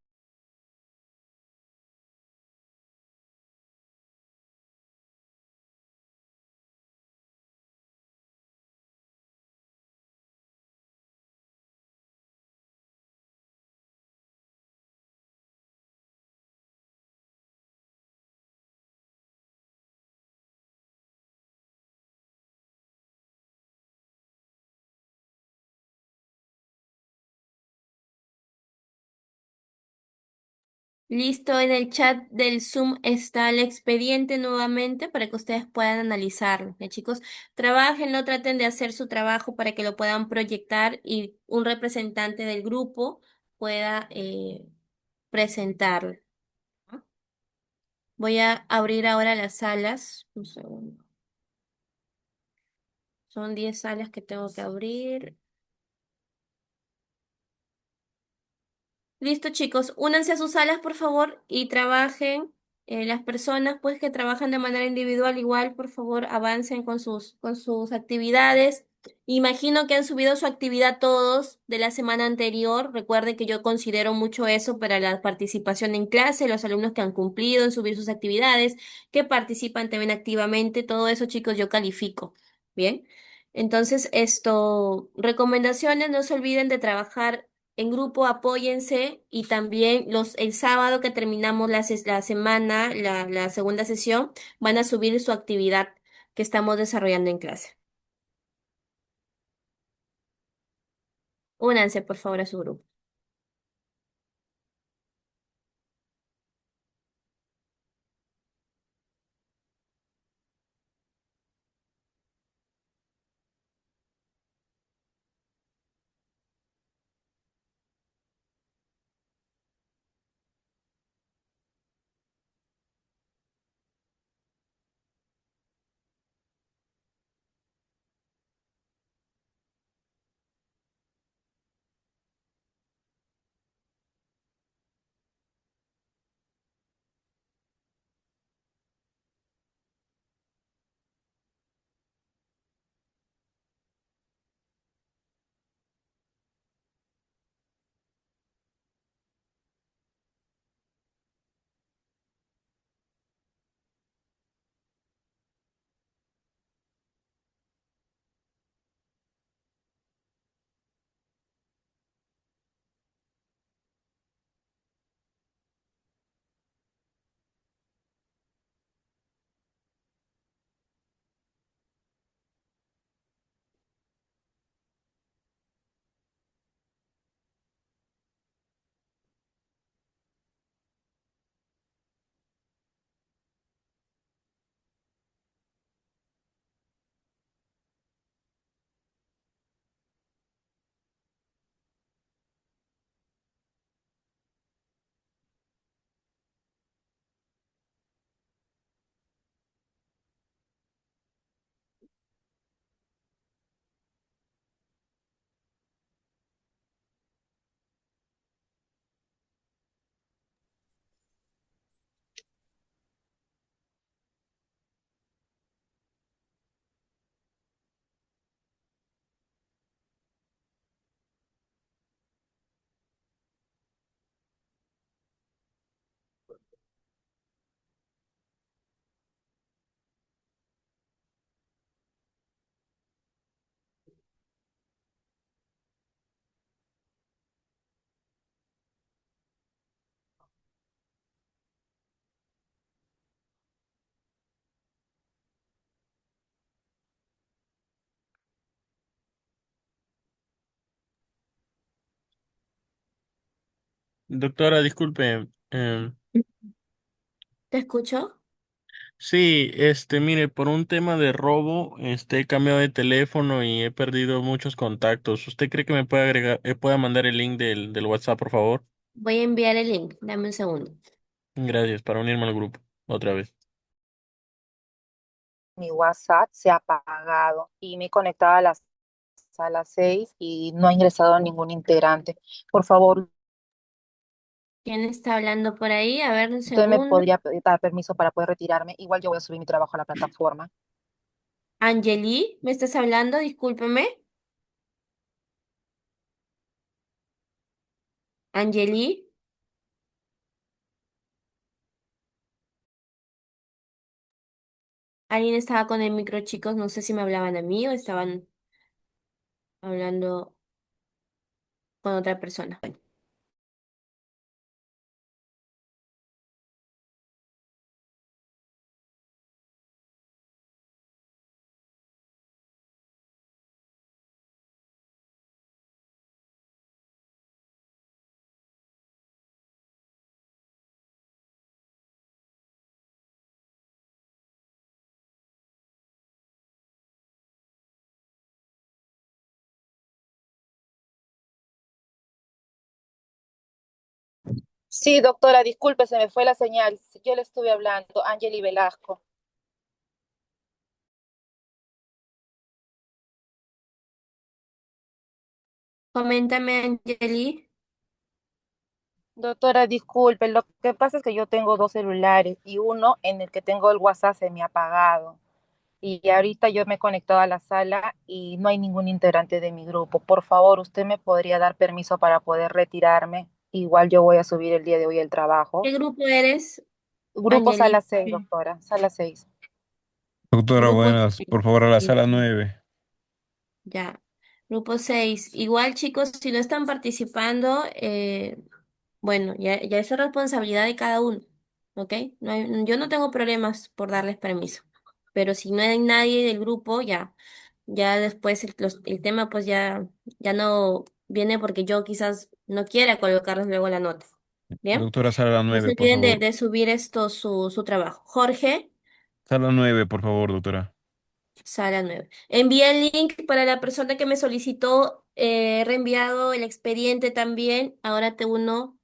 Listo, en el chat del Zoom está el expediente nuevamente para que ustedes puedan analizarlo. ¿Ya, chicos? Trabajenlo, traten de hacer su trabajo para que lo puedan proyectar y un representante del grupo pueda presentarlo. ¿No? Voy a abrir ahora las salas. Un segundo. Son 10 salas que tengo que abrir. Listo, chicos, únanse a sus salas, por favor, y trabajen. Las personas, pues, que trabajan de manera individual, igual, por favor, avancen con sus actividades. Imagino que han subido su actividad todos de la semana anterior. Recuerden que yo considero mucho eso para la participación en clase, los alumnos que han cumplido en subir sus actividades, que participan también activamente. Todo eso, chicos, yo califico. Bien. Entonces, recomendaciones, no se olviden de trabajar en grupo, apóyense y también el sábado que terminamos la semana, la segunda sesión, van a subir su actividad que estamos desarrollando en clase. Únanse, por favor, a su grupo. Doctora, disculpe. ¿Te escucho? Sí, mire, por un tema de robo, he cambiado de teléfono y he perdido muchos contactos. ¿Usted cree que me puede agregar, pueda mandar el link del WhatsApp, por favor? Voy a enviar el link. Dame un segundo. Gracias, para unirme al grupo, otra vez. Mi WhatsApp se ha apagado y me he conectado a la sala 6 y no ha ingresado ningún integrante. Por favor, ¿Quién está hablando por ahí? A ver, un ¿Usted me segundo. podría dar permiso para poder retirarme? Igual yo voy a subir mi trabajo a la plataforma. Angeli, ¿me estás hablando? Discúlpeme. Angeli. Alguien estaba con el micro, chicos. No sé si me hablaban a mí o estaban hablando con otra persona. Bueno. Sí, doctora, disculpe, se me fue la señal. Yo le estuve hablando, Angeli Velasco. Coméntame, Angeli. Doctora, disculpe, lo que pasa es que yo tengo dos celulares y uno en el que tengo el WhatsApp se me ha apagado. Y ahorita yo me he conectado a la sala y no hay ningún integrante de mi grupo. Por favor, ¿usted me podría dar permiso para poder retirarme? Igual yo voy a subir el día de hoy el trabajo. ¿Qué grupo eres, Grupo Angeli? sala 6, doctora, sala 6. Doctora, Grupo buenas. Por favor, a la 6. sala 9. Ya. Grupo 6. Igual, chicos, si no están participando, bueno, ya es responsabilidad de cada uno, ¿ok? Yo no tengo problemas por darles permiso, pero si no hay nadie del grupo, ya después el tema pues ya no viene porque yo quizás no quiera colocarles luego la nota, ¿bien? Doctora, sala No se 9, por olviden de, favor. de subir esto, su trabajo. Jorge. Sala 9, por favor, doctora. Sala 9. Envié el link para la persona que me solicitó, he reenviado el expediente también. Ahora te uno,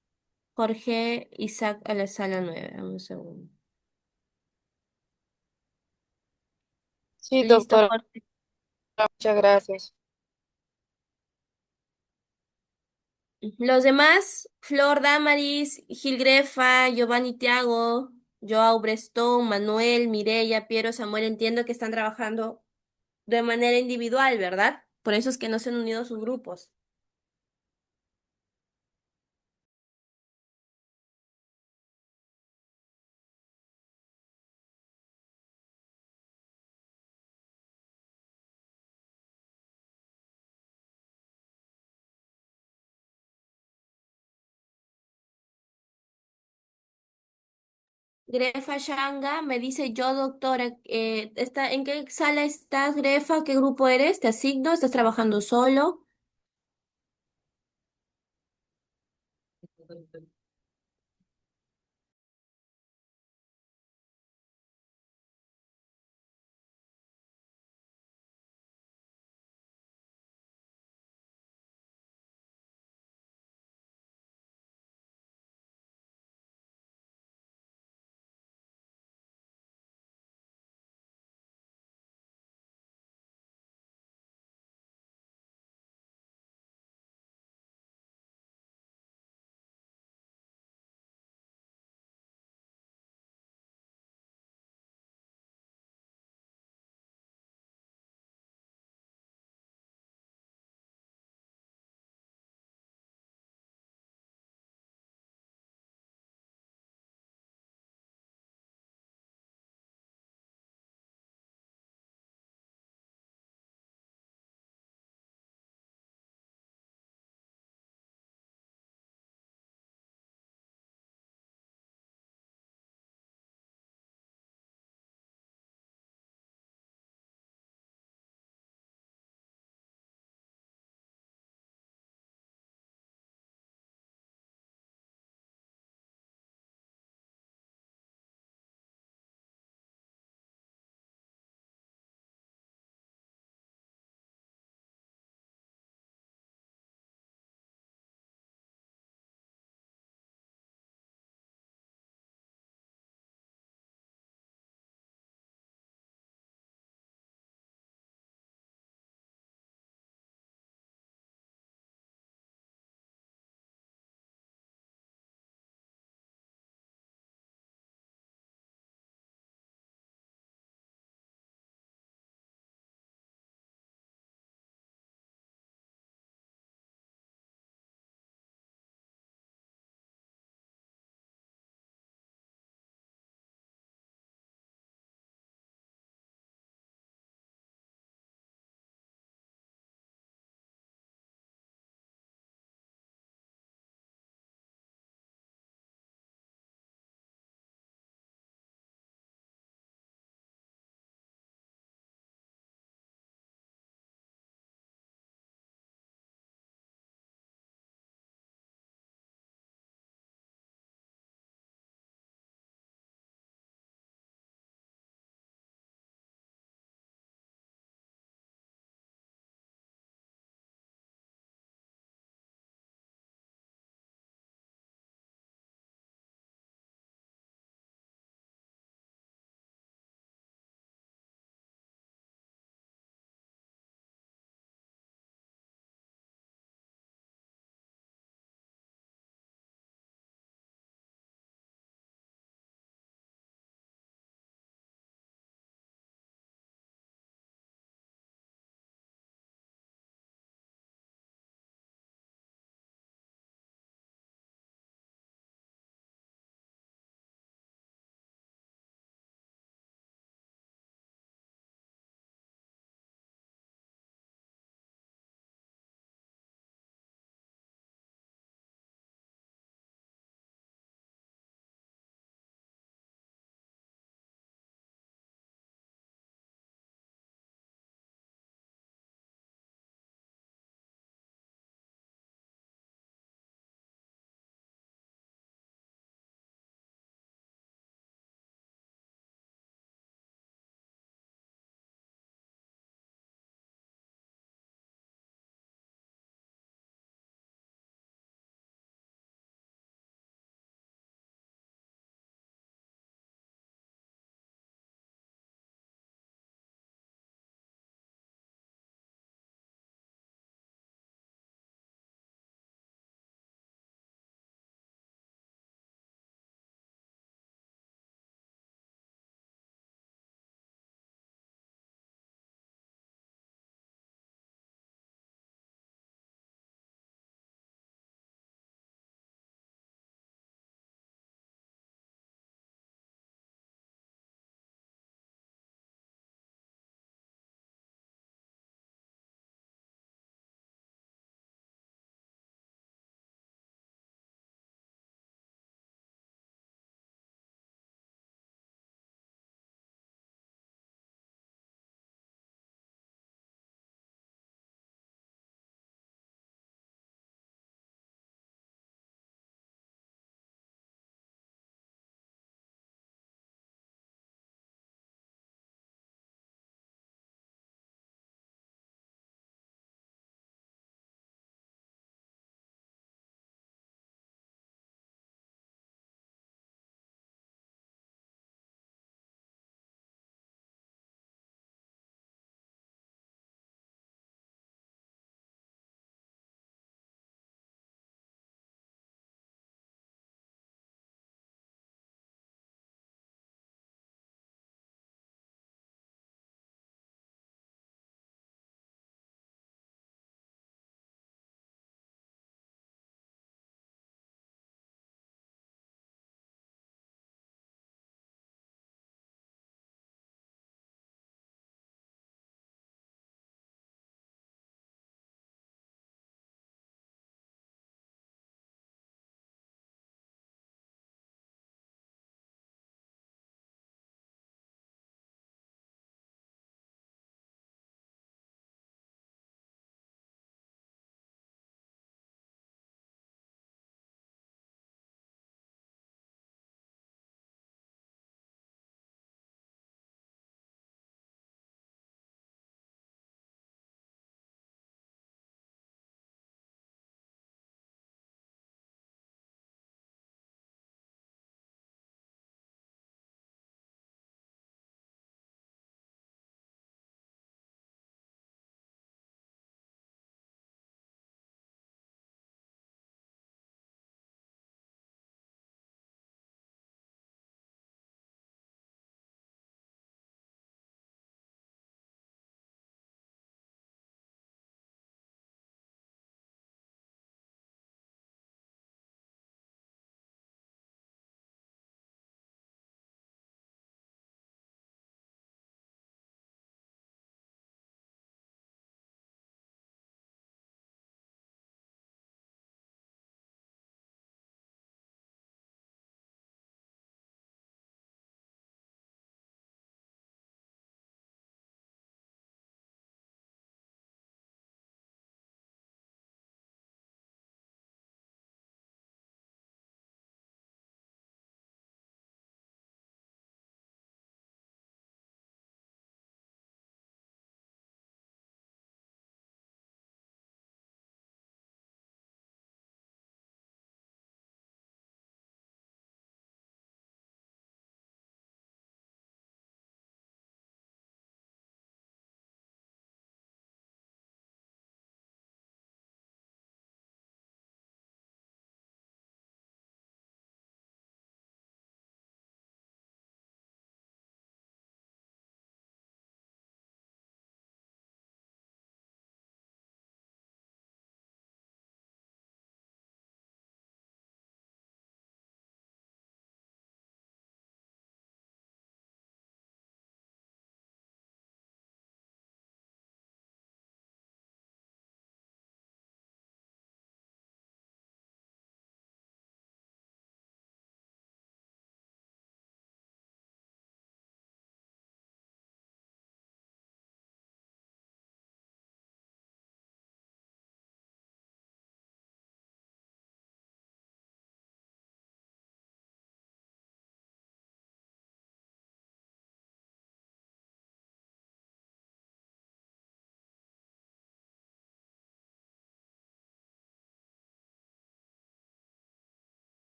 Jorge Isaac, a la sala 9. Dame un segundo. Sí, Listo, doctora, Jorge. muchas gracias. Los demás, Flor Damaris, Gilgrefa, Giovanni Tiago, Joao Brestón, Manuel, Mireya, Piero, Samuel, entiendo que están trabajando de manera individual, ¿verdad? Por eso es que no se han unido a sus grupos. Grefa Shanga me dice yo, doctora, ¿en qué sala estás, Grefa? ¿Qué grupo eres? ¿Te asigno? ¿Estás trabajando solo?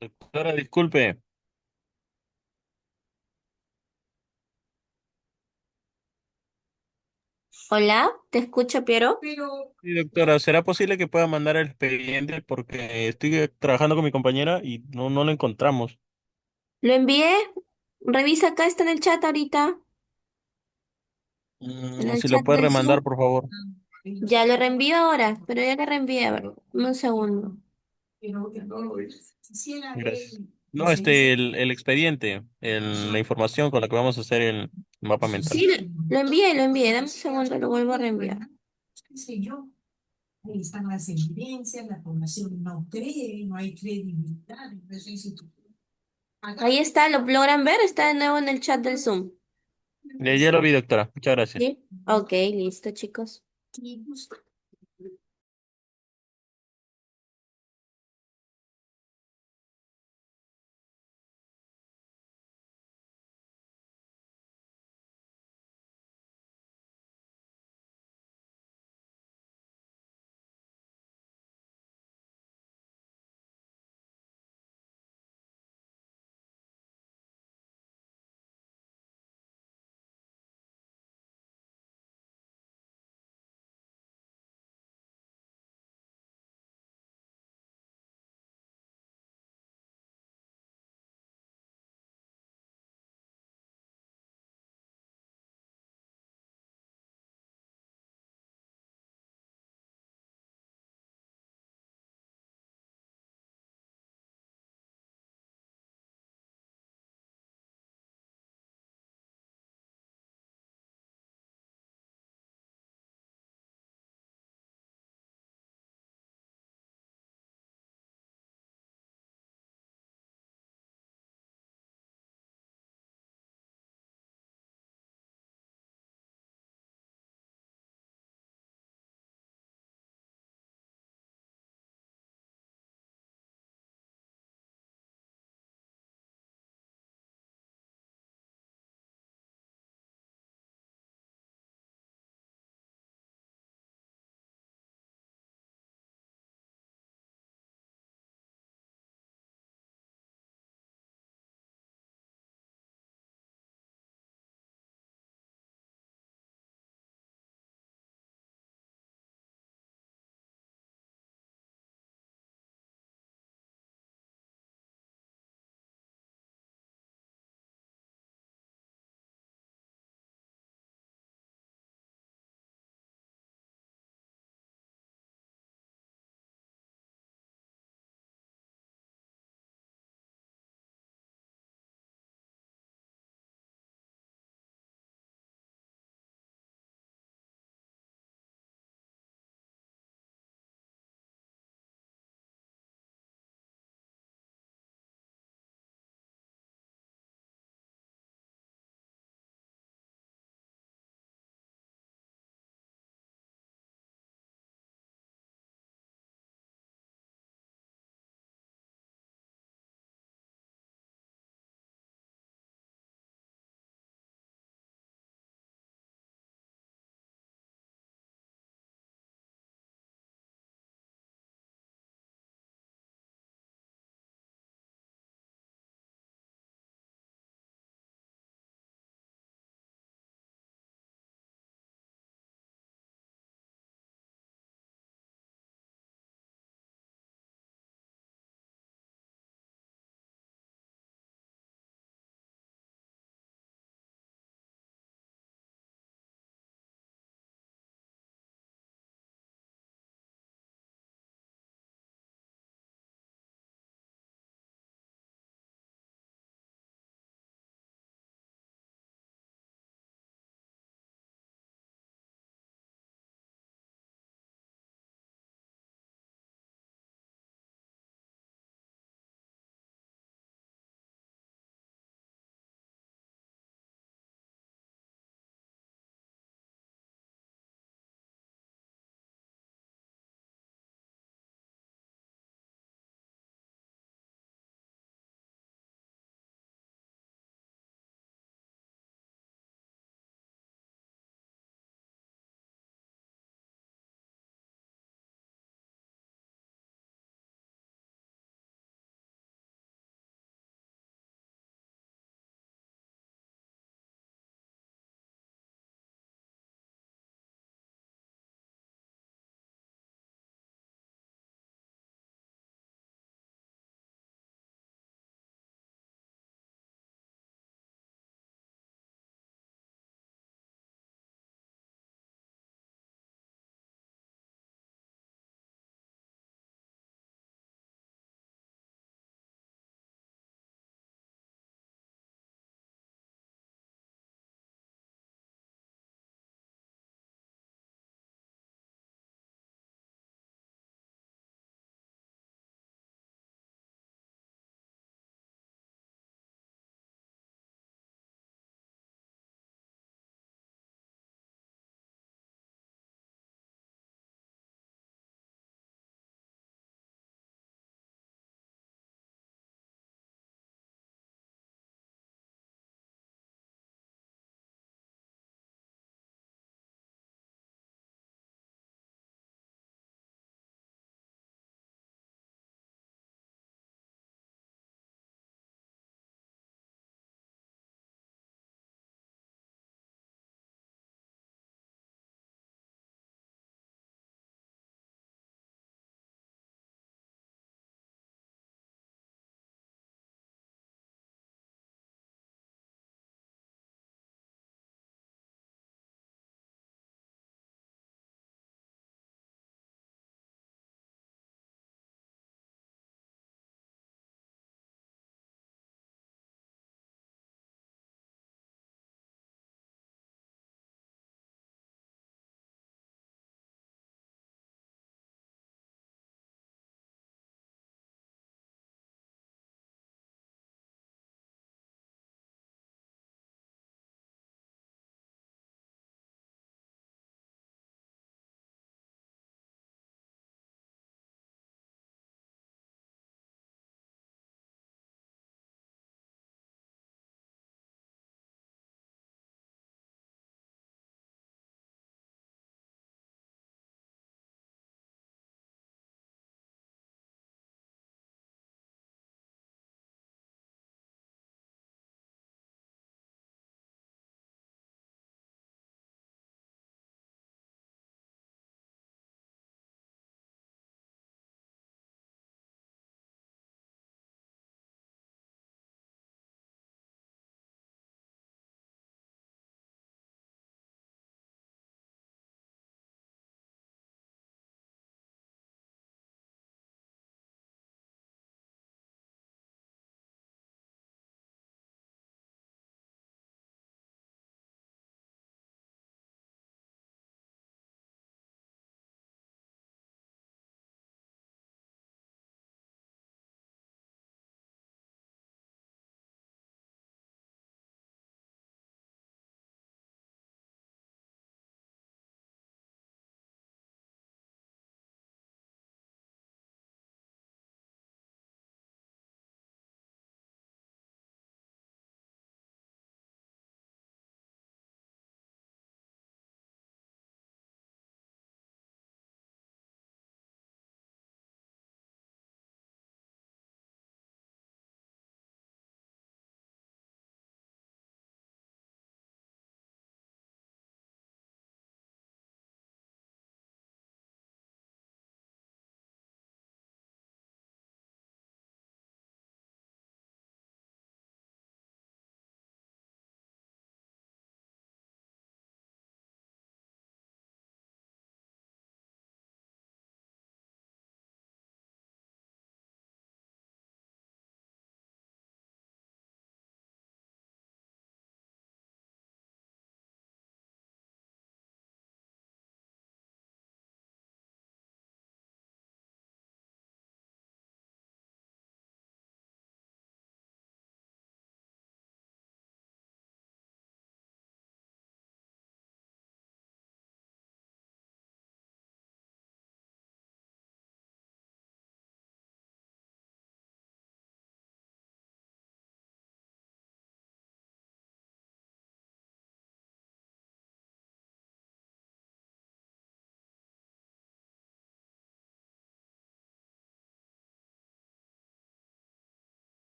Doctora, disculpe. Hola, ¿te escucho, Piero? Sí, doctora, ¿será posible que pueda mandar el expediente? Porque estoy trabajando con mi compañera y no lo encontramos. Lo envié. Revisa acá, está en el chat ahorita. En el Si lo chat puede del remandar, Zoom. por favor. Ya lo reenvío ahora, pero ya lo reenvié. A ver, un segundo. Gracias. No, el expediente, la información con la que vamos a hacer el mapa mental. Sí, lo envié, lo envié. Dame un segundo, lo vuelvo a reenviar. Ahí está, ¿lo logran ver? Está de nuevo en el chat del Zoom. Ya lo vi, doctora. Muchas gracias. ¿Sí? Ok, listo, chicos.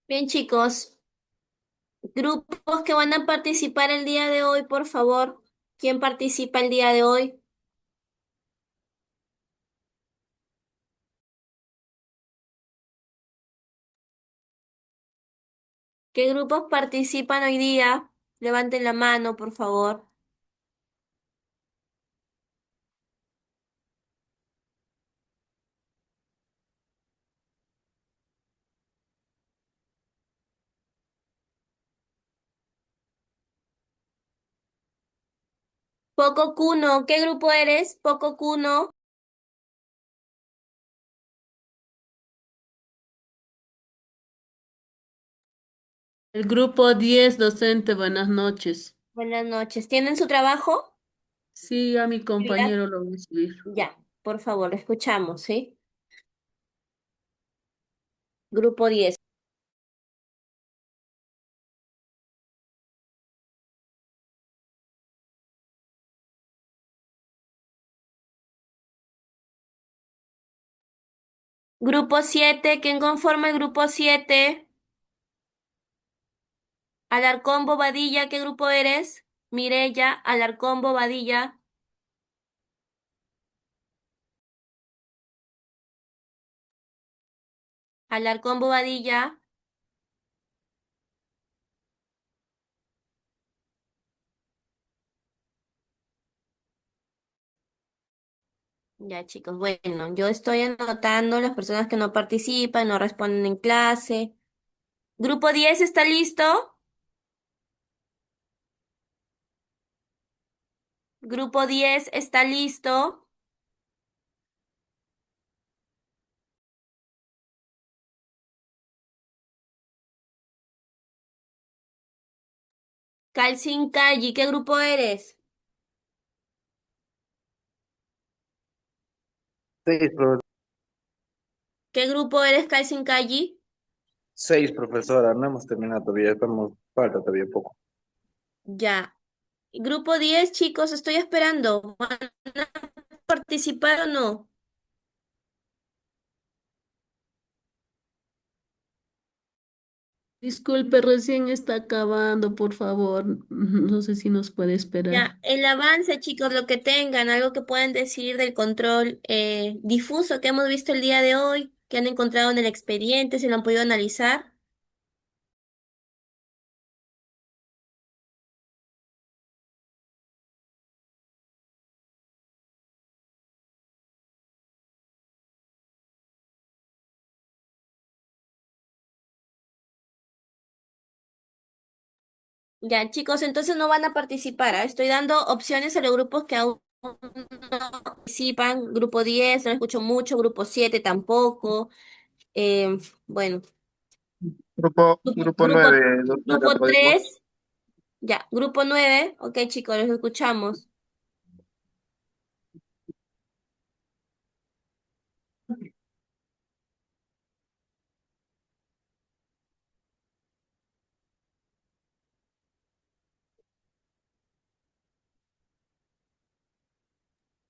Bien, chicos, grupos que van a participar el día de hoy, por favor. ¿Quién participa el día de hoy? ¿Qué grupos participan hoy día? Levanten la mano, por favor. Poco Cuno, ¿qué grupo eres? Poco Cuno. El grupo 10 docente, buenas noches. Buenas noches. ¿Tienen su trabajo? Sí, a mi ¿Actividad? compañero lo voy a subir. Ya, por favor, lo escuchamos, ¿sí? Grupo 10. Grupo 7, ¿quién conforma el grupo 7? Alarcón Bobadilla, ¿qué grupo eres? Mirella, Alarcón Bobadilla. Alarcón Bobadilla. Ya, chicos, bueno, yo estoy anotando las personas que no participan, no responden en clase. Grupo 10, ¿está listo? Grupo 10, ¿está listo? Calcín Calli, ¿qué grupo eres? Seis, ¿Qué grupo eres, Calcín Calli? seis, profesora, no hemos terminado todavía, falta todavía poco. Ya. Grupo 10, chicos, estoy esperando. ¿Van a participar o no? Disculpe, recién está acabando, por favor. No sé si nos puede esperar. Ya, el avance, chicos, lo que tengan, algo que puedan decir del control difuso que hemos visto el día de hoy, que han encontrado en el expediente, si lo han podido analizar. Ya, chicos, entonces no van a participar, ¿ah? Estoy dando opciones a los grupos que aún no participan. Grupo 10 no lo escucho mucho, grupo 7 tampoco. Bueno, Grupo grupo, 9, doctora, grupo ¿podemos? 3 ya, grupo 9 ok, chicos, los escuchamos.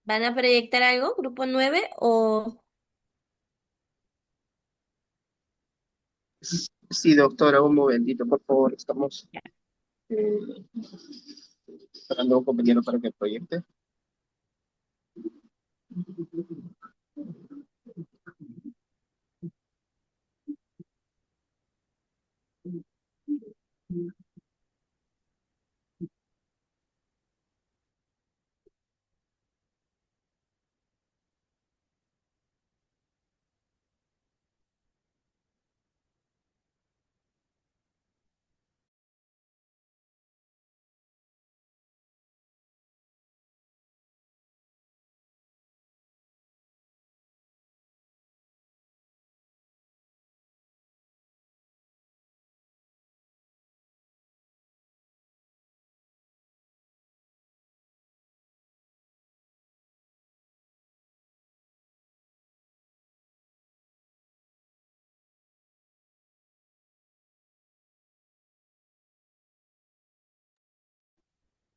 ¿Van a proyectar algo, grupo 9 o...? Sí, doctora, un momentito, por favor, estamos eh, esperando a un compañero para que proyecte.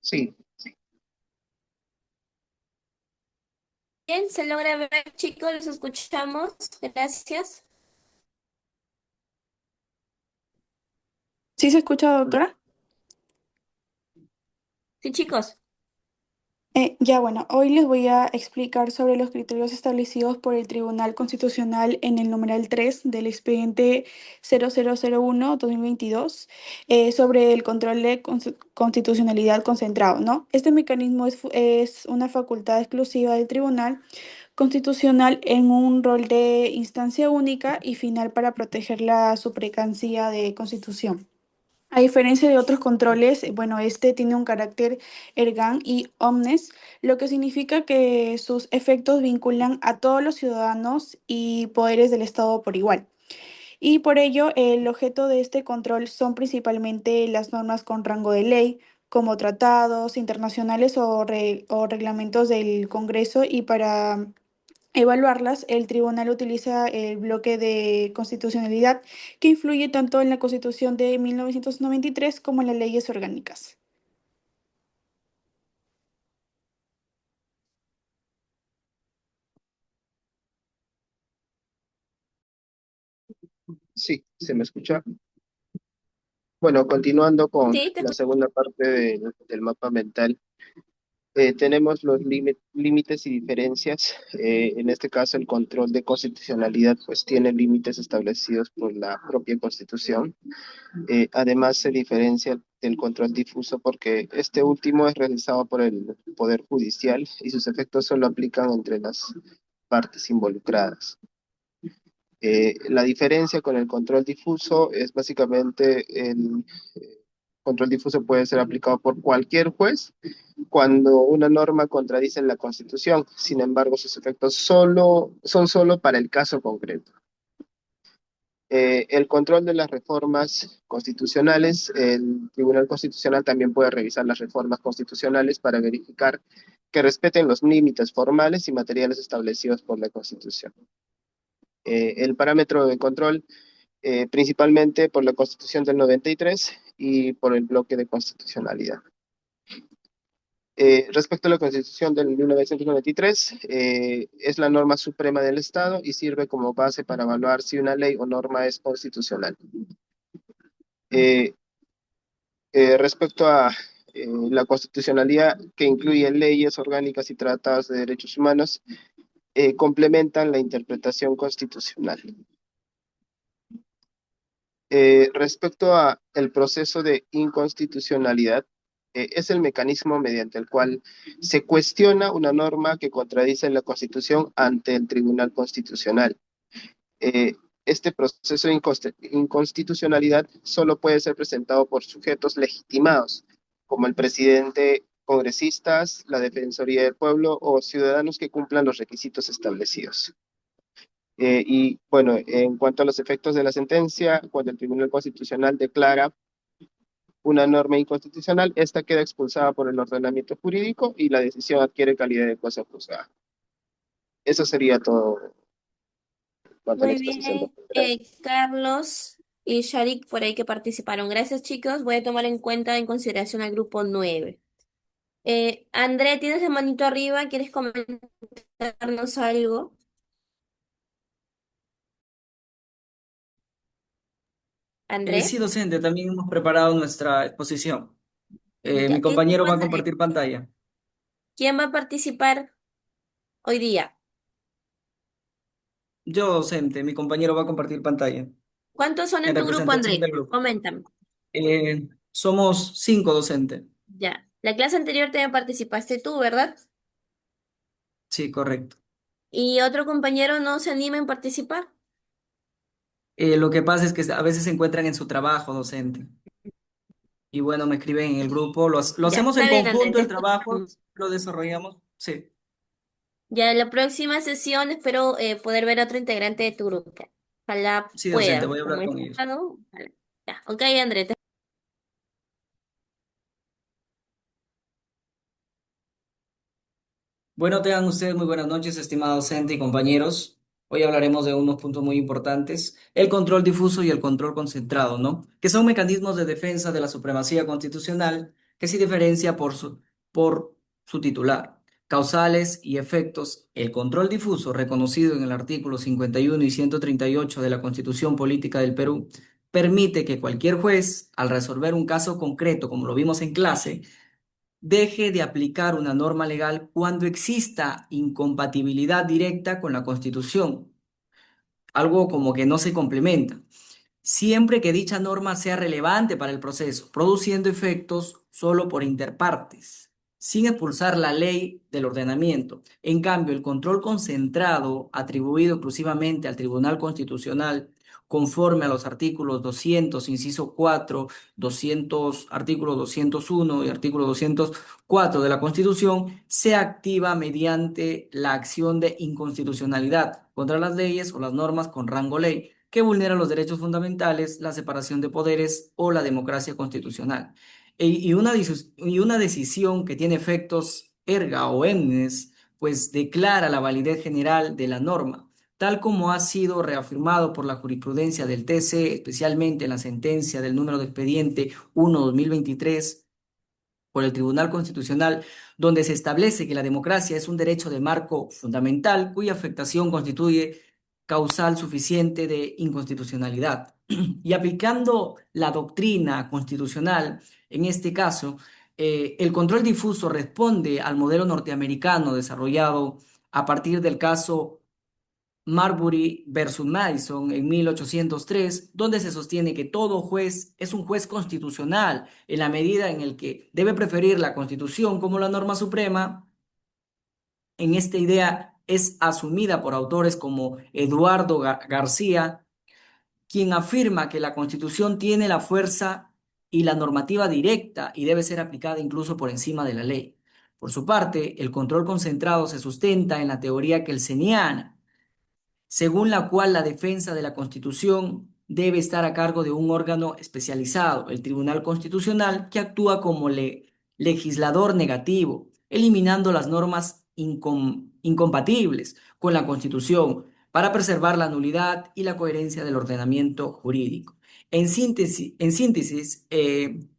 Sí. Bien, se logra ver, chicos, los escuchamos. Gracias. ¿Sí se escucha, doctora? Sí, chicos. Ya bueno, hoy les voy a explicar sobre los criterios establecidos por el Tribunal Constitucional en el numeral 3 del expediente 0001-2022 sobre el control de constitucionalidad concentrado, ¿no? Este mecanismo es una facultad exclusiva del Tribunal Constitucional en un rol de instancia única y final para proteger la supremacía de Constitución. A diferencia de otros controles, bueno, este tiene un carácter ergan y omnes, lo que significa que sus efectos vinculan a todos los ciudadanos y poderes del Estado por igual. Y por ello, el objeto de este control son principalmente las normas con rango de ley, como tratados internacionales o reglamentos del Congreso, y para evaluarlas, el tribunal utiliza el bloque de constitucionalidad que influye tanto en la Constitución de 1993 como en las leyes orgánicas. Sí, se me escucha. Bueno, continuando con Sí, te la escucho. segunda parte del mapa mental, tenemos los límites y diferencias. En este caso, el control de constitucionalidad pues tiene límites establecidos por la propia Constitución. Además, se diferencia del control difuso porque este último es realizado por el Poder Judicial y sus efectos solo aplican entre las partes involucradas. La diferencia con el control difuso es básicamente el control difuso puede ser aplicado por cualquier juez cuando una norma contradice la Constitución. Sin embargo, sus efectos son solo para el caso concreto. El control de las reformas constitucionales, el Tribunal Constitucional también puede revisar las reformas constitucionales para verificar que respeten los límites formales y materiales establecidos por la Constitución. El parámetro de control, principalmente por la Constitución del 93 y por el bloque de constitucionalidad. Respecto a la Constitución del 1993, es la norma suprema del Estado y sirve como base para evaluar si una ley o norma es constitucional. Eh, Respecto a la constitucionalidad, que incluye leyes orgánicas y tratados de derechos humanos, complementan la interpretación constitucional. Respecto a el proceso de inconstitucionalidad, es el mecanismo mediante el cual se cuestiona una norma que contradice la Constitución ante el Tribunal Constitucional. Este proceso de inconstitucionalidad solo puede ser presentado por sujetos legitimados, como el presidente, congresistas, la Defensoría del Pueblo o ciudadanos que cumplan los requisitos establecidos. Y bueno, en cuanto a los efectos de la sentencia, cuando el Tribunal Constitucional declara una norma inconstitucional, esta queda expulsada por el ordenamiento jurídico y la decisión adquiere calidad de cosa juzgada. Eso sería todo en cuanto a la Muy exposición bien. doctoral. Carlos y Sharik por ahí que participaron. Gracias, chicos. Voy a tomar en cuenta en consideración al grupo 9. André, ¿tienes la manito arriba? ¿Quieres comentarnos algo? Sí, André, docente, también hemos preparado nuestra exposición. Mi ya, compañero va a compartir pantalla. ¿quién va a participar hoy día? Yo, docente, mi compañero va a compartir pantalla ¿Cuántos son en en tu grupo, representación André? del grupo. Coméntame. Somos 5 docentes. Ya. La clase anterior también participaste tú, ¿verdad? Sí, correcto. ¿Y otro compañero no se anima en participar? Lo que pasa es que a veces se encuentran en su trabajo, docente. Y bueno, me escriben en el grupo. Lo Ya, hacemos está en bien, André, conjunto te el trabajo, escuchamos. lo desarrollamos. Sí, Ya en la próxima sesión espero poder ver a otro integrante de tu grupo. Ojalá sí, docente, puedan. voy a Como hablar he con ellos. estado, ojalá. Ya, ok, André. Bueno, tengan ustedes muy buenas noches, estimado docente y compañeros. Hoy hablaremos de unos puntos muy importantes, el control difuso y el control concentrado, ¿no? Que son mecanismos de defensa de la supremacía constitucional que se diferencia por su titular. Causales y efectos. El control difuso, reconocido en el artículo 51 y 138 de la Constitución Política del Perú, permite que cualquier juez, al resolver un caso concreto, como lo vimos en clase, deje de aplicar una norma legal cuando exista incompatibilidad directa con la Constitución, algo como que no se complementa, siempre que dicha norma sea relevante para el proceso, produciendo efectos solo por interpartes, sin expulsar la ley del ordenamiento. En cambio, el control concentrado atribuido exclusivamente al Tribunal Constitucional, conforme a los artículos 200, inciso 4, 200, artículo 201 y artículo 204 de la Constitución, se activa mediante la acción de inconstitucionalidad contra las leyes o las normas con rango ley que vulneran los derechos fundamentales, la separación de poderes o la democracia constitucional. Y una decisión que tiene efectos erga o omnes, pues declara la validez general de la norma, tal como ha sido reafirmado por la jurisprudencia del TC, especialmente en la sentencia del número de expediente 1/2023 por el Tribunal Constitucional, donde se establece que la democracia es un derecho de marco fundamental cuya afectación constituye causal suficiente de inconstitucionalidad. Y aplicando la doctrina constitucional, en este caso, el control difuso responde al modelo norteamericano desarrollado a partir del caso Marbury versus Madison en 1803, donde se sostiene que todo juez es un juez constitucional en la medida en el que debe preferir la Constitución como la norma suprema. En esta idea es asumida por autores como Eduardo García, quien afirma que la Constitución tiene la fuerza y la normativa directa y debe ser aplicada incluso por encima de la ley. Por su parte, el control concentrado se sustenta en la teoría kelseniana, según la cual la defensa de la Constitución debe estar a cargo de un órgano especializado, el Tribunal Constitucional, que actúa como legislador negativo, eliminando las normas incompatibles con la Constitución para preservar la nulidad y la coherencia del ordenamiento jurídico. En síntesis,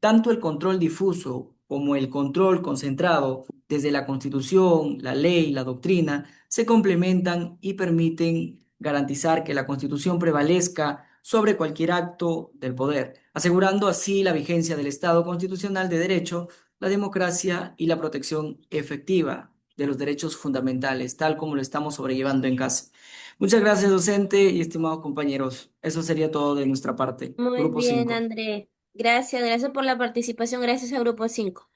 tanto el control difuso como el control concentrado desde la Constitución, la ley, la doctrina, se complementan y permiten garantizar que la Constitución prevalezca sobre cualquier acto del poder, asegurando así la vigencia del Estado constitucional de derecho, la democracia y la protección efectiva de los derechos fundamentales, tal como lo estamos sobrellevando en casa. Muchas gracias, docente y estimados compañeros. Eso sería todo de nuestra parte. Muy Grupo bien, 5. André. Gracias por la participación, gracias a Grupo 5.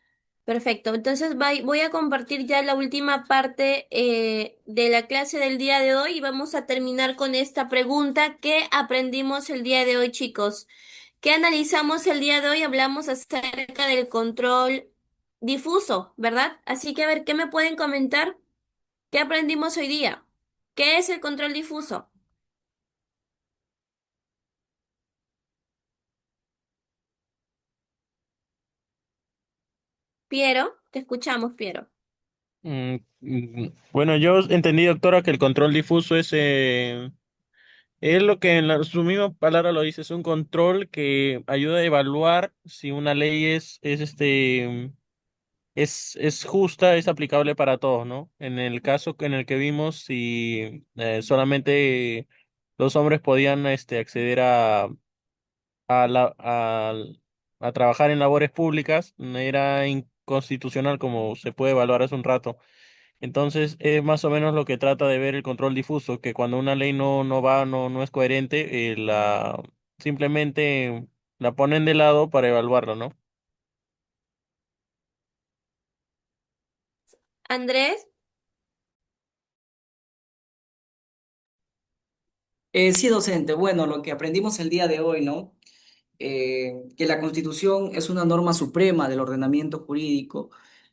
Perfecto, entonces voy a compartir ya la última parte de la clase del día de hoy y vamos a terminar con esta pregunta. ¿Qué aprendimos el día de hoy, chicos? ¿Qué analizamos el día de hoy? Hablamos acerca del control difuso, ¿verdad? Así que a ver, ¿qué me pueden comentar? ¿Qué aprendimos hoy día? ¿Qué es el control difuso? Piero, te escuchamos, Piero. Bueno, yo entendí, doctora, que el control difuso es lo que en su misma palabra lo dice, es un control que ayuda a evaluar si una ley es justa, es aplicable para todos, ¿no? En el caso en el que vimos, si solamente los hombres podían acceder a, la- a, a trabajar en labores públicas, era inconstitucional como se puede evaluar hace un rato. Entonces, es más o menos lo que trata de ver el control difuso, que cuando una ley no es coherente, simplemente la ponen de lado para evaluarla, ¿no? Andrés, Sí, docente. Bueno, lo que aprendimos el día de hoy, ¿no? Que la Constitución es una norma suprema del ordenamiento jurídico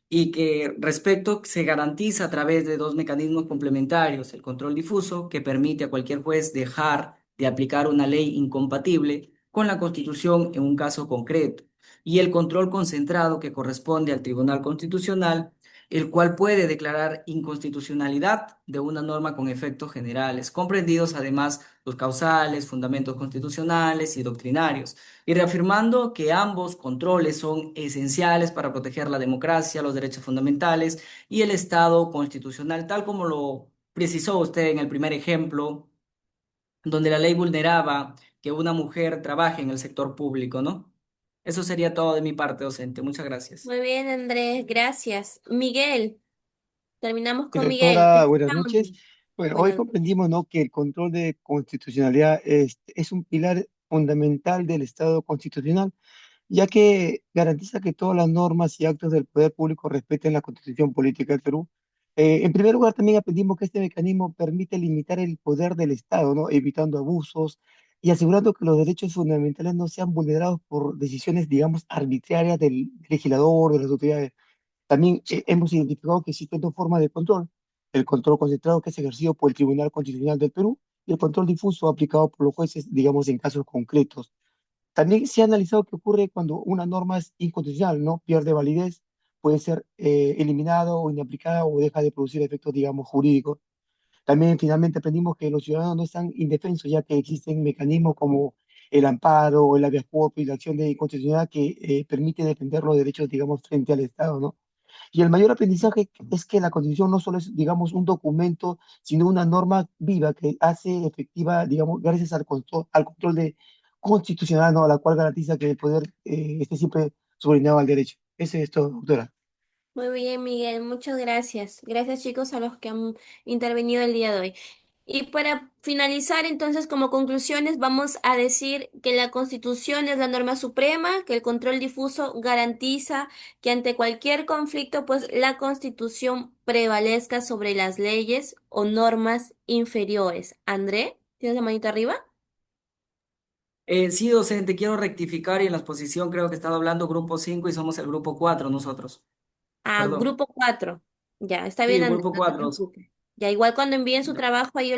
y que respecto se garantiza a través de dos mecanismos complementarios: el control difuso, que permite a cualquier juez dejar de aplicar una ley incompatible con la Constitución en un caso concreto, y el control concentrado, que corresponde al Tribunal Constitucional, el cual puede declarar inconstitucionalidad de una norma con efectos generales, comprendidos además los causales, fundamentos constitucionales y doctrinarios, y reafirmando que ambos controles son esenciales para proteger la democracia, los derechos fundamentales y el Estado constitucional, tal como lo precisó usted en el primer ejemplo, donde la ley vulneraba que una mujer trabaje en el sector público, ¿no? Eso sería todo de mi parte, docente. Muchas gracias. Muy bien, Andrés, gracias. Miguel, terminamos Sí, con Miguel. Te doctora, buenas noches. escuchamos. Bueno, hoy Buenas. comprendimos, ¿no?, que el control de constitucionalidad es un pilar fundamental del Estado constitucional, ya que garantiza que todas las normas y actos del poder público respeten la Constitución Política del Perú. En primer lugar, también aprendimos que este mecanismo permite limitar el poder del Estado, ¿no?, evitando abusos y asegurando que los derechos fundamentales no sean vulnerados por decisiones, digamos, arbitrarias del legislador, de las autoridades. También hemos identificado que existen dos formas de control: el control concentrado, que es ejercido por el Tribunal Constitucional del Perú, y el control difuso aplicado por los jueces, digamos, en casos concretos. También se ha analizado qué ocurre cuando una norma es inconstitucional, ¿no? Pierde validez, puede ser eliminado o inaplicada o deja de producir efectos, digamos, jurídicos. También finalmente aprendimos que los ciudadanos no están indefensos, ya que existen mecanismos como el amparo o el habeas corpus y la acción de inconstitucionalidad que permite defender los derechos, digamos, frente al Estado, ¿no? Y el mayor aprendizaje es que la Constitución no solo es, digamos, un documento, sino una norma viva que hace efectiva, digamos, gracias al control de constitucional, ¿no?, a la cual garantiza que el poder esté siempre subordinado al derecho. Ese es todo, doctora. Muy bien, Miguel, muchas gracias. Gracias, chicos, a los que han intervenido el día de hoy. Y para finalizar, entonces, como conclusiones, vamos a decir que la Constitución es la norma suprema, que el control difuso garantiza que ante cualquier conflicto, pues la Constitución prevalezca sobre las leyes o normas inferiores. André, ¿tienes la manita arriba? Sí, docente, quiero rectificar y en la exposición creo que estaba hablando grupo 5 y somos el grupo 4 nosotros. Ah, Perdón. grupo 4. Ya, está Sí, bien, André, grupo no te 4. preocupes. Ya, igual cuando envíen su Ya, trabajo, ahí yo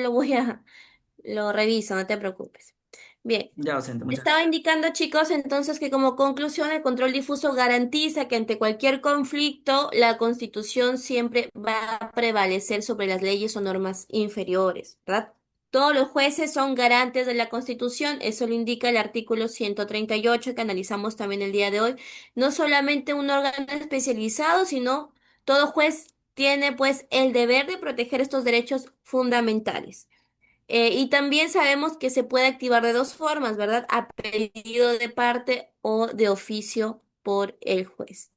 lo reviso, no te preocupes. Bien. ya, docente, muchas Estaba gracias. indicando, chicos, entonces que como conclusión el control difuso garantiza que ante cualquier conflicto la Constitución siempre va a prevalecer sobre las leyes o normas inferiores, ¿verdad? Todos los jueces son garantes de la Constitución, eso lo indica el artículo 138 que analizamos también el día de hoy. No solamente un órgano especializado, sino todo juez tiene pues el deber de proteger estos derechos fundamentales. Y también sabemos que se puede activar de dos formas, ¿verdad? A pedido de parte o de oficio por el juez.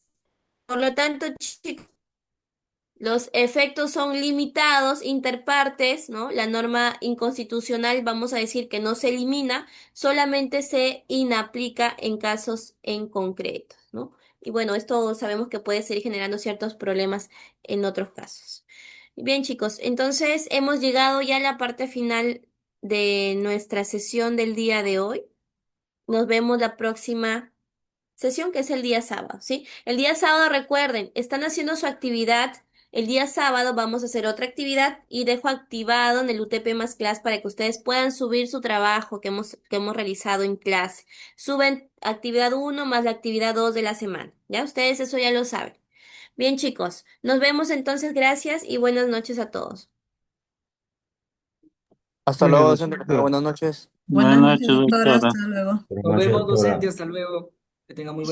Por lo tanto, chicos, los efectos son limitados, interpartes, ¿no? La norma inconstitucional, vamos a decir que no se elimina, solamente se inaplica en casos en concretos, ¿no? Y bueno, esto sabemos que puede seguir generando ciertos problemas en otros casos. Bien, chicos, entonces hemos llegado ya a la parte final de nuestra sesión del día de hoy. Nos vemos la próxima sesión, que es el día sábado, ¿sí? El día sábado, recuerden, están haciendo su actividad. El día sábado vamos a hacer otra actividad y dejo activado en el UTP más clase para que ustedes puedan subir su trabajo que hemos realizado en clase. Suben actividad uno más la actividad 2 de la semana. ¿Ya? Ustedes eso ya lo saben. Bien, chicos, nos vemos entonces. Gracias y buenas noches a todos. Hasta Buenas luego, noches, docente. doctora. Buenas noches. Buenas noches, doctora. doctora. Hasta luego. Nos Buenas noches, vemos, doctora. docente, hasta luego. Que tenga muy